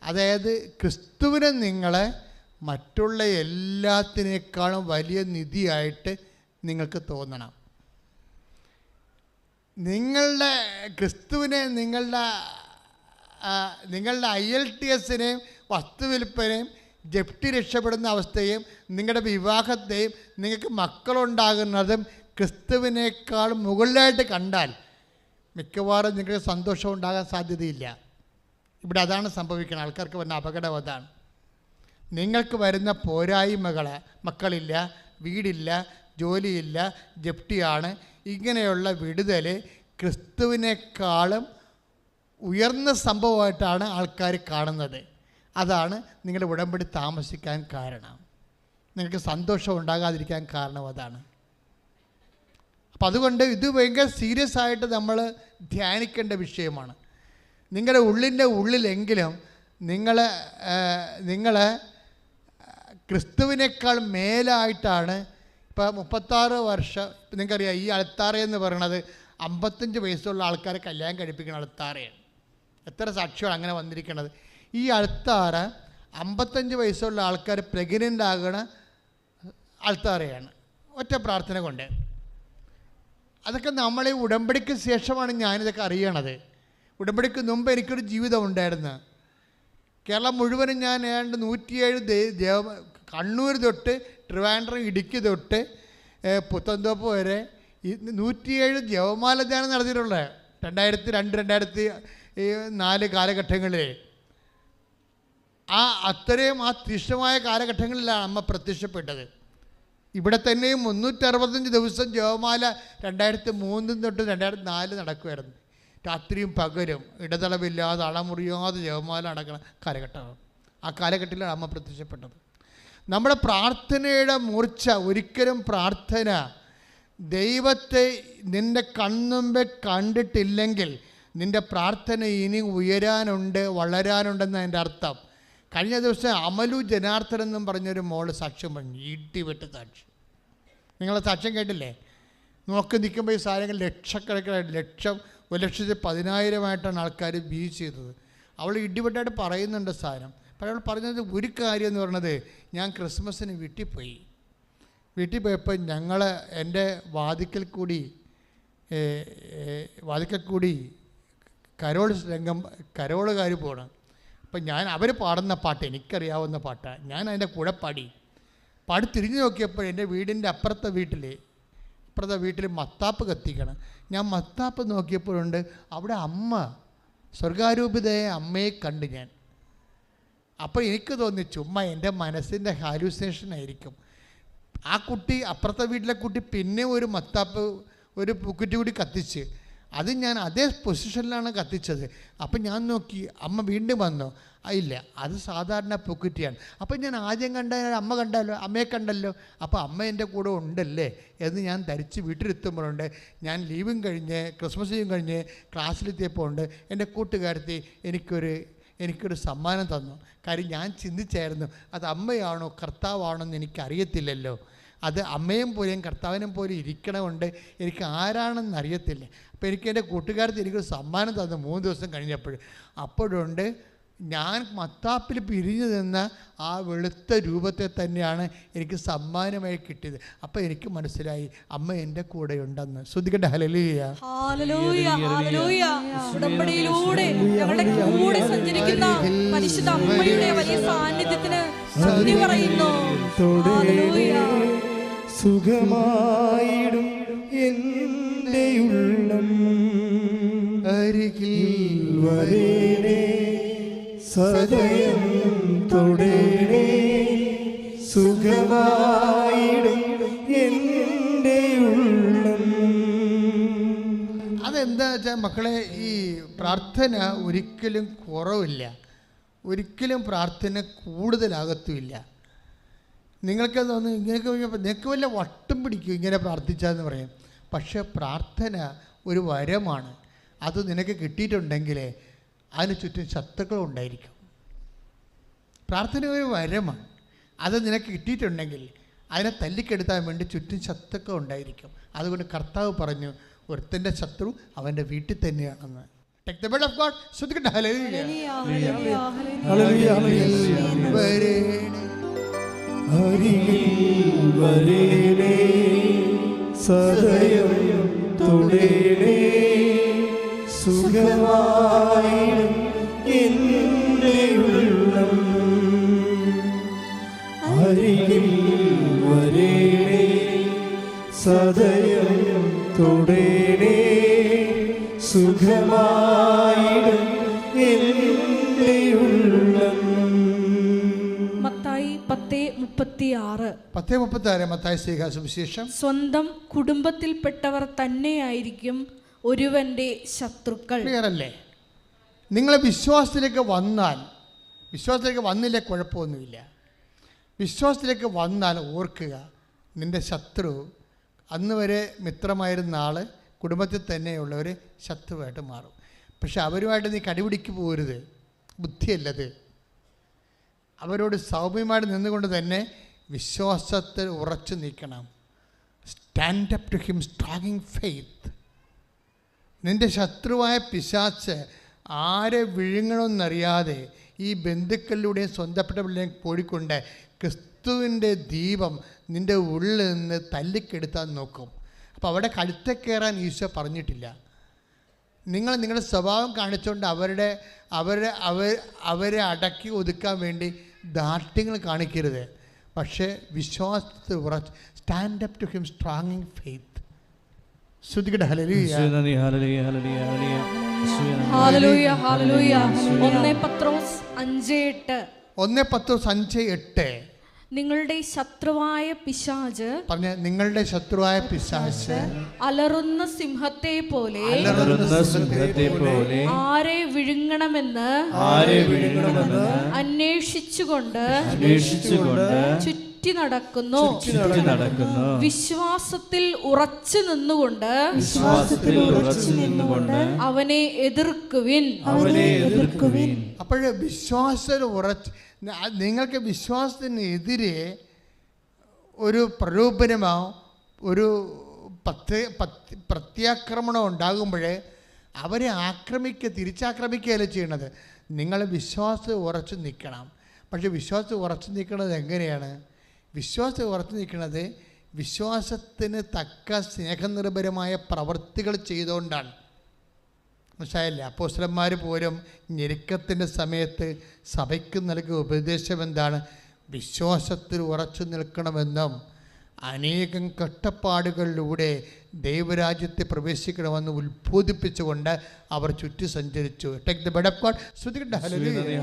അതായത് ക്രിസ്തുവിനെ നിങ്ങളെ മറ്റുള്ള എല്ലാത്തിനേക്കാളും വലിയ നിധിയായിട്ട് നിങ്ങൾക്ക് തോന്നണം. നിങ്ങളുടെ ക്രിസ്തുവിനെ നിങ്ങളുടെ IELTSനെയും വസ്തുവിൽപ്പനയും ജപ്തി രക്ഷപ്പെടുന്ന അവസ്ഥയും നിങ്ങളുടെ വിവാഹത്തെയും നിങ്ങൾക്ക് മക്കളുണ്ടാകുന്നതും ക്രിസ്തുവിനേക്കാൾ മുകളിലായിട്ട് കണ്ടാൽ മിക്കവാറും നിങ്ങൾക്ക് സന്തോഷം ഉണ്ടാകാൻ സാധ്യതയില്ല. ഇവിടെ അതാണ് സംഭവിക്കുന്നത്. ആൾക്കാർക്ക് വരുന്ന അപകടം അതാണ്. നിങ്ങൾക്ക് വരുന്ന പോരായ്മകൾ, മക്കളില്ല, വീടില്ല, ജോലിയില്ല, ജപ്തിയാണ്, ഇങ്ങനെയുള്ള വിടുതൽ ക്രിസ്തുവിനേക്കാളും ഉയർന്ന സംഭവമായിട്ടാണ് ആൾക്കാർ കാണുന്നത്. അതാണ് നിങ്ങളുടെ ഉടമ്പടി താമസിക്കാൻ കാരണം. നിങ്ങൾക്ക് സന്തോഷം ഉണ്ടാകാതിരിക്കാൻ കാരണം അതാണ്. അപ്പം അതുകൊണ്ട് ഇത് ഭയങ്കര സീരിയസ് ആയിട്ട് നമ്മൾ ധ്യാനിക്കേണ്ട വിഷയമാണ്. നിങ്ങളുടെ ഉള്ളിൻ്റെ ഉള്ളിലെങ്കിലും നിങ്ങൾ ക്രിസ്തുവിനേക്കാൾ മേലായിട്ടാണ്. ഇപ്പോൾ 36 വർഷം നിങ്ങൾക്കറിയാം, ഈ അൾത്താറ എന്ന് പറയുന്നത് 55 വയസ്സുള്ള ആൾക്കാരെ കല്യാണം കഴിപ്പിക്കുന്ന അൾത്താറയാണ്. എത്ര സാക്ഷിയാണ് അങ്ങനെ വന്നിരിക്കുന്നത്. ഈ അൾത്താറ 55 വയസ്സുള്ള ആൾക്കാർ പ്രഗ്നൻ്റ് ആകണ അൾത്താറയാണ്, ഒറ്റ പ്രാർത്ഥന കൊണ്ട്. അതൊക്കെ നമ്മൾ ഈ ഉടമ്പടിക്ക് ശേഷമാണ് ഞാനിതൊക്കെ അറിയണത്. ഉടമ്പടിക്ക് മുമ്പ് എനിക്കൊരു ജീവിതം ഉണ്ടായിരുന്നു. കേരളം മുഴുവനും ഞാൻ ഏതാണ്ട് 107 കണ്ണൂർ തൊട്ട് ട്രിവാൻഡ്രം, ഇടുക്കി തൊട്ട് പുത്തൻതോപ്പ് വരെ 107 ജപമാല ധ്യാനം നടത്തിയിട്ടുള്ളത് 2002, 2004 കാലഘട്ടങ്ങളിൽ. അത്രയും തീക്ഷ്ണമായ കാലഘട്ടങ്ങളിലാണ് അമ്മ പ്രത്യക്ഷപ്പെട്ടത്. ഇവിടെ തന്നെയും 365 ദിവസം ജപമാല 2003 തൊട്ട് 2004 നടക്കുമായിരുന്നു. രാത്രിയും പകലും ഇടതളവില്ലാതെ അളമുറിയാതെ ജപമാല നടക്കുന്ന കാലഘട്ടമാണ്. ആ കാലഘട്ടത്തിലാണ് അമ്മ പ്രത്യക്ഷപ്പെട്ടത്. നമ്മുടെ പ്രാർത്ഥനയുടെ മൂർച്ച ഒരിക്കലും പ്രാർത്ഥന ദൈവത്തെ നിൻ്റെ കൺമുമ്പേ കണ്ടിട്ടില്ലെങ്കിൽ നിൻ്റെ പ്രാർത്ഥന ഇനി ഉയരാനുണ്ട്, വളരാനുണ്ടെന്ന് അതിൻ്റെ അർത്ഥം. കഴിഞ്ഞ ദിവസം അമലു ജനാർദ്ദൻ എന്നും പറഞ്ഞൊരു മോള് സാക്ഷ്യം പറഞ്ഞു, ഈട്ടിവെട്ട് സാക്ഷ്യം. നിങ്ങളെ സാക്ഷ്യം കേട്ടില്ലേ? നോക്കി നിൽക്കുമ്പോൾ ഈ സാധനങ്ങൾ ലക്ഷക്കണക്കിന് 1,10,000 ആൾക്കാർ ബീച്ച് ചെയ്തത്. അവൾ ഇടിവെട്ടായിട്ട് പറയുന്നുണ്ട് സാധനം. പക്ഷേ അവൾ പറഞ്ഞത് ഒരു കാര്യം എന്ന് പറഞ്ഞത്, ഞാൻ ക്രിസ്മസിന് വീട്ടിൽ പോയപ്പോൾ ഞങ്ങൾ എൻ്റെ വാതിക്കൽ കൂടി കരോളുകാർ പോകണം. അപ്പം ഞാൻ അവർ പാടുന്ന പാട്ട്, എനിക്കറിയാവുന്ന പാട്ടാണ്, ഞാൻ അതിൻ്റെ കൂടെ പാടി തിരിഞ്ഞു നോക്കിയപ്പോൾ എൻ്റെ വീടിൻ്റെ അപ്പുറത്തെ വീട്ടിൽ മത്താപ്പ് കത്തിക്കണം. ഞാൻ മത്താപ്പ് നോക്കിയപ്പോഴുണ്ട് അവിടെ അമ്മ, സ്വർഗാരൂപിതയെ അമ്മയെ കണ്ട് ഞാൻ. അപ്പോൾ എനിക്ക് തോന്നി ചുമ്മാ എൻ്റെ മനസ്സിൻ്റെ ഹാലൂസിനേഷൻ ആയിരിക്കും. ആ കുട്ടി, അപ്പുറത്തെ വീട്ടിലെ കുട്ടി പിന്നെ ഒരു മത്താപ്പ്, ഒരു പൂക്കുറ്റി കൂടി കത്തിച്ച്, അത് ഞാൻ അതേ പൊസിഷനിലാണ് കത്തിച്ചത്. അപ്പം ഞാൻ നോക്കി, അമ്മ വീണ്ടും വന്നോ? ഇല്ല, അത് സാധാരണ പൂക്കുറ്റിയാണ്. അപ്പം ഞാൻ ആദ്യം അമ്മയെ കണ്ടല്ലോ, അപ്പോൾ അമ്മ എൻ്റെ കൂടെ ഉണ്ടല്ലേ എന്ന് ഞാൻ ധരിച്ച് വീട്ടിലെത്തുമ്പോഴുണ്ട്. ഞാൻ ലീവും കഴിഞ്ഞ്, ക്രിസ്മസ് ലീവും കഴിഞ്ഞ് ക്ലാസ്സിലെത്തിയപ്പോൾ ഉണ്ട് എൻ്റെ കൂട്ടുകാരത്തി എനിക്കൊരു സമ്മാനം തന്നു. കാര്യം ഞാൻ ചിന്തിച്ചായിരുന്നു അത് അമ്മയാണോ കർത്താവാണോ എന്ന് എനിക്കറിയത്തില്ലല്ലോ. അത് അമ്മയും പോലെയും കർത്താവിനും പോലും ഇരിക്കണമുണ്ട്, എനിക്ക് ആരാണെന്ന് അറിയത്തില്ല. അപ്പോൾ എൻ്റെ കൂട്ടുകാരത്തി എനിക്കൊരു സമ്മാനം തന്നു 3 ദിവസം കഴിഞ്ഞപ്പോൾ. അപ്പോഴുണ്ട് ഞാൻ മത്താപ്പിൽ പിരിഞ്ഞു നിന്ന ആ വെളുത്ത രൂപത്തെ തന്നെയാണ് എനിക്ക് സമ്മാനമായി കിട്ടിയത്. അപ്പോൾ എനിക്ക് മനസ്സിലായി അമ്മ എൻ്റെ കൂടെ ഉണ്ടെന്ന്. ശ്രദ്ധിക്കട്ടെ. ഹല്ലേലൂയ, ഹല്ലേലൂയ, ഹല്ലേലൂയ. ഉടമ്പടിയിലൂടെ ഞങ്ങളുടെ കൂടെ സഞ്ചരിക്കുന്ന പരിശുദ്ധ അമ്മയുടെ വലിയ സാന്നിധ്യത്തിന് നന്ദി പറയുന്നു. ഹല്ലേലൂയ. സുഖമായിടും എൻ്റെ ഉള്ളം അരികിൽ വരേണേ, സദയം തൊടേണേ. സുഖമായിടും എൻ്റെ ഉള്ളം. അതെന്താ വെച്ചാൽ മക്കളെ, ഈ പ്രാർത്ഥന ഒരിക്കലും കുറവില്ല, ഒരിക്കലും പ്രാർത്ഥന കൂടുതലാകത്തുമില്ല. നിങ്ങൾക്ക് തോന്നുന്നു നിങ്ങൾക്ക് വല്ല വട്ടം പിടിക്കും ഇങ്ങനെ പ്രാർത്ഥിച്ചാന്ന് പറയും. പക്ഷേ പ്രാർത്ഥന ഒരു വരമാണ്. അത് നിനക്ക് കിട്ടിയിട്ടുണ്ടെങ്കിൽ അതിന് ചുറ്റും ശത്രുക്കളുണ്ടായിരിക്കും. പ്രാർത്ഥന ഒരു വരമാണ്. അത് നിനക്ക് കിട്ടിയിട്ടുണ്ടെങ്കിൽ അതിനെ തല്ലിക്കെടുത്താൻ വേണ്ടി ചുറ്റും ശത്രുക്കൾ ഉണ്ടായിരിക്കും. അതുകൊണ്ട് കർത്താവ് പറഞ്ഞു, ഒരുത്തൻ്റെ ശത്രു അവൻ്റെ വീട്ടിൽ തന്നെയാണെന്ന്. Take the word of God. ശ്രദ്ധിക്കട്ടെ. ഹല്ലേലൂയ, അരികിൽ വരേണേ, സദയം തൊടേണേ. സുഖമായിടും എൻ്റെ ഉള്ളം അരികിൽ വരേണേ, സദയം തൊടേണേ. സുഖമായിടും എൻ്റെ ഉള്ളം. മത്തായി 10:36. മത്തായി സുവിശേഷം. സ്വന്തം കുടുംബത്തിൽപ്പെട്ടവർ തന്നെയായിരിക്കും ഒരുവന്റെ ശത്രുക്കൾ. ക്ലിയർ അല്ലേ? നിങ്ങൾ വിശ്വാസത്തിലേക്ക് വന്നില്ല കുഴപ്പമൊന്നുമില്ല. വിശ്വാസത്തിലേക്ക് വന്നാൽ ഓർക്കുക, നിൻ്റെ ശത്രു അന്ന് വരെ മിത്രമായിരുന്ന ആൾ കുടുംബത്തിൽ തന്നെയുള്ളവർ ശത്രുവായിട്ട് മാറും. പക്ഷെ അവരുമായിട്ട് നീ കടിപിടിക്ക് പോരുത്, ബുദ്ധിയല്ലത്. അവരോട് സൗമ്യമായിട്ട് നിന്നുകൊണ്ട് തന്നെ വിശ്വാസത്തിൽ ഉറച്ചു നിൽക്കണം. Stand up to him strong faith. നിൻ്റെ ശത്രുവായ പിശാച് ആരെ വിഴുങ്ങണമെന്നറിയാതെ ഈ ബന്ധുക്കളിലൂടെയും സ്വന്തപ്പെട്ടവരിലേയും പോയിക്കൊണ്ട് ക്രിസ്തുവിൻ്റെ ദീപം നിൻ്റെ ഉള്ളിൽ നിന്ന് തല്ലിക്കെടുത്താൻ നോക്കും. അപ്പോൾ അവിടെ കഴുത്തെ കയറാൻ ഈശോ പറഞ്ഞിട്ടില്ല. നിങ്ങൾ നിങ്ങളുടെ സ്വഭാവം കാണിച്ചുകൊണ്ട് അവരെ അടക്കി ഒതുക്കാൻ വേണ്ടി ദാർഢ്യങ്ങൾ കാണിക്കരുത്. പക്ഷേ വിശ്വാസത്തിൽ ഉറച്ച് stand up to him strong faith. ശ്രുതികട ഹല്ലേലൂയ ഹല്ലേലൂയ ഹല്ലേലൂയ. 1 പത്രോസ് 5:8 നിങ്ങളുടെ ശത്രുവായ പിശാച് പറഞ്ഞ നിങ്ങളുടെ ശത്രുവായ പിശാച് അലറുന്ന സിംഹത്തെ പോലെ ആരെ വിഴുങ്ങണമെന്ന് അന്വേഷിച്ചുകൊണ്ട് ചുറ്റി നടക്കുന്നു. വിശ്വാസത്തിൽ ഉറച്ചു നിന്നുകൊണ്ട് അവനെ എതിർക്കുവിൻ. അപ്പോഴേ വിശ്വാസത്തിൽ ഉറച്ച് നിങ്ങൾക്ക് വിശ്വാസത്തിനെതിരെ ഒരു പ്രലോഭനമോ ഒരു പ്രത്യാക്രമണം ഉണ്ടാകുമ്പോഴേ അവരെ തിരിച്ചാക്രമിക്കുകയല്ല ചെയ്യണത്. നിങ്ങൾ വിശ്വാസത്തിൽ ഉറച്ചു നിൽക്കണം. പക്ഷേ വിശ്വാസത്തിൽ ഉറച്ചു നിൽക്കുന്നത് എങ്ങനെയാണ്? വിശ്വാസത്തിൽ ഉറച്ചു നിൽക്കുന്നത് വിശ്വാസത്തിന് തക്ക സ്നേഹനിർഭരമായ പ്രവൃത്തികൾ ചെയ്തുകൊണ്ടാണ്. മനസ്സിലായില്ലേ? അപ്പോസ്തലന്മാർ പോലും ഞെരുക്കത്തിൻ്റെ സമയത്ത് സഭയ്ക്ക് നൽകിയ ഉപദേശം എന്താണ്? വിശ്വാസത്തിൽ ഉറച്ചു നിൽക്കണമെന്നും അനേകം കഷ്ടപ്പാടുകളിലൂടെ ദൈവരാജ്യത്തെ പ്രവേശിക്കണമെന്ന് ഉത്ബോധിപ്പിച്ചുകൊണ്ട് അവർ ചുറ്റി സഞ്ചരിച്ചു. Take the bed of God. ശ്രുതികട ഹല്ലേലൂയ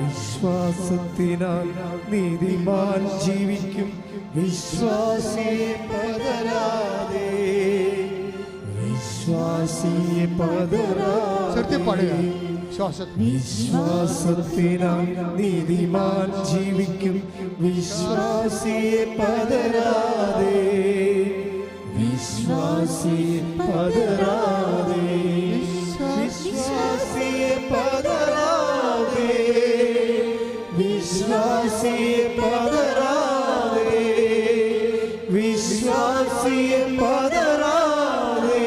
വിശ്വാസത്തിനാൽ നീതിമാൻ ജീവിക്കും. വിശ്വാസിയെ പതരാതെ വിശ്വാസിയെ പതരാതെ പാടുക. വിശ്വാസത്തിനാൽ നീതിമാൻ ജീവിക്കും. വിശ്വാസിയെ പതരാതെ വിശ്വാസിയെ പതരാതെ വിശ്വാസിയെ പതരാതെ വിശ്വാസിയെ പതരാതെ വിശ്വാസിയെ പതരാതെ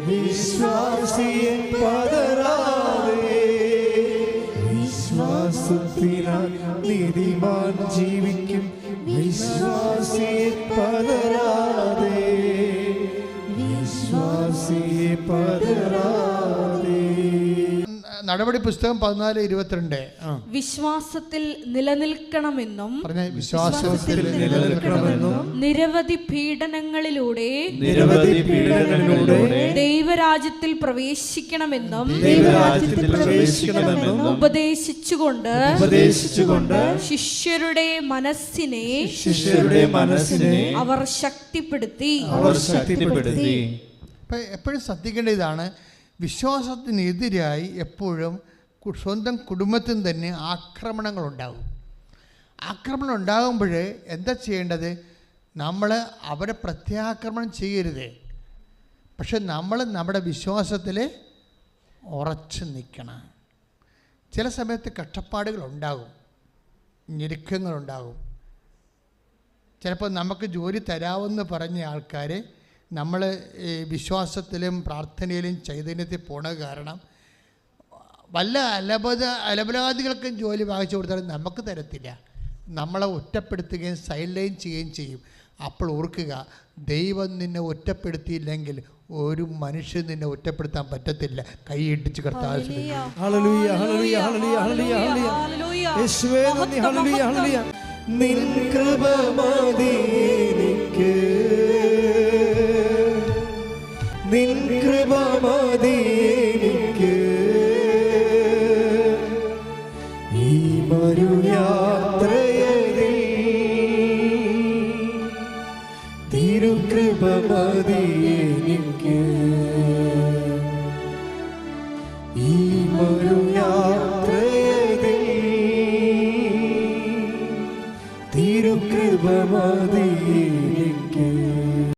വിശ്വാസിയെ പതരാതെ വിശ്വാസത്തിനാൽ നീതിമാൻ ജീവിക്കും. വിശ്വാസിയെ പതരാതെ വിശ്വാസിയെ പതരാതെ. നടപടി പുസ്തകം 14:22. വിശ്വാസത്തിൽ നിലനിൽക്കണമെന്നും വിശ്വാസത്തിൽ നിരവധി പീഡനങ്ങളിലൂടെ ദൈവരാജ്യത്തിൽ പ്രവേശിക്കണമെന്നും ഉപദേശിച്ചുകൊണ്ട് ശിഷ്യരുടെ മനസ്സിനെ അവർ ശക്തിപ്പെടുത്തി. എപ്പോഴും ശ്രദ്ധിക്കേണ്ട ഇതാണ്, വിശ്വാസത്തിനെതിരായി എപ്പോഴും സ്വന്തം കുടുംബത്തിൽ തന്നെ ആക്രമണങ്ങളുണ്ടാകും. ആക്രമണം ഉണ്ടാകുമ്പോൾ എന്താ ചെയ്യേണ്ടത്? നമ്മൾ അവരെ പ്രത്യാക്രമണം ചെയ്യരുത്. പക്ഷെ നമ്മൾ നമ്മുടെ വിശ്വാസത്തിൽ ഉറച്ചു നിൽക്കണം. ചില സമയത്ത് കഷ്ടപ്പാടുകളുണ്ടാകും, ഞെരുക്കങ്ങളുണ്ടാകും. ചിലപ്പോൾ നമുക്ക് ജോലി തരാമെന്ന് പറഞ്ഞ ആൾക്കാർ നമ്മൾ വിശ്വാസത്തിലും പ്രാർത്ഥനയിലും ചൈതന്യത്തിൽ പോണ കാരണം വല്ല അലപരാധികൾക്കും ജോലി വാങ്ങിച്ചു കൊടുത്താലും നമുക്ക് തരത്തില്ല. നമ്മളെ ഒറ്റപ്പെടുത്തുകയും സൈഡ് ലൈൻ ചെയ്യുകയും ചെയ്യും. അപ്പോൾ ഓർക്കുക, ദൈവം നിന്നെ ഒറ്റപ്പെടുത്തിയില്ലെങ്കിൽ ഒരു മനുഷ്യൻ നിന്നെ ഒറ്റപ്പെടുത്താൻ പറ്റത്തില്ല. കൈയിടിച്ച് കർത്താവ് നിൻ കൃപ മതി എനിക്ക്, നിൻ കൃപ മതി എനിക്ക്, ഈ മരുയാത്രയിൽ തിരുകൃപ മതി എനിക്ക്, ഈ മരുയാത്ര തിരുകൃപ മതി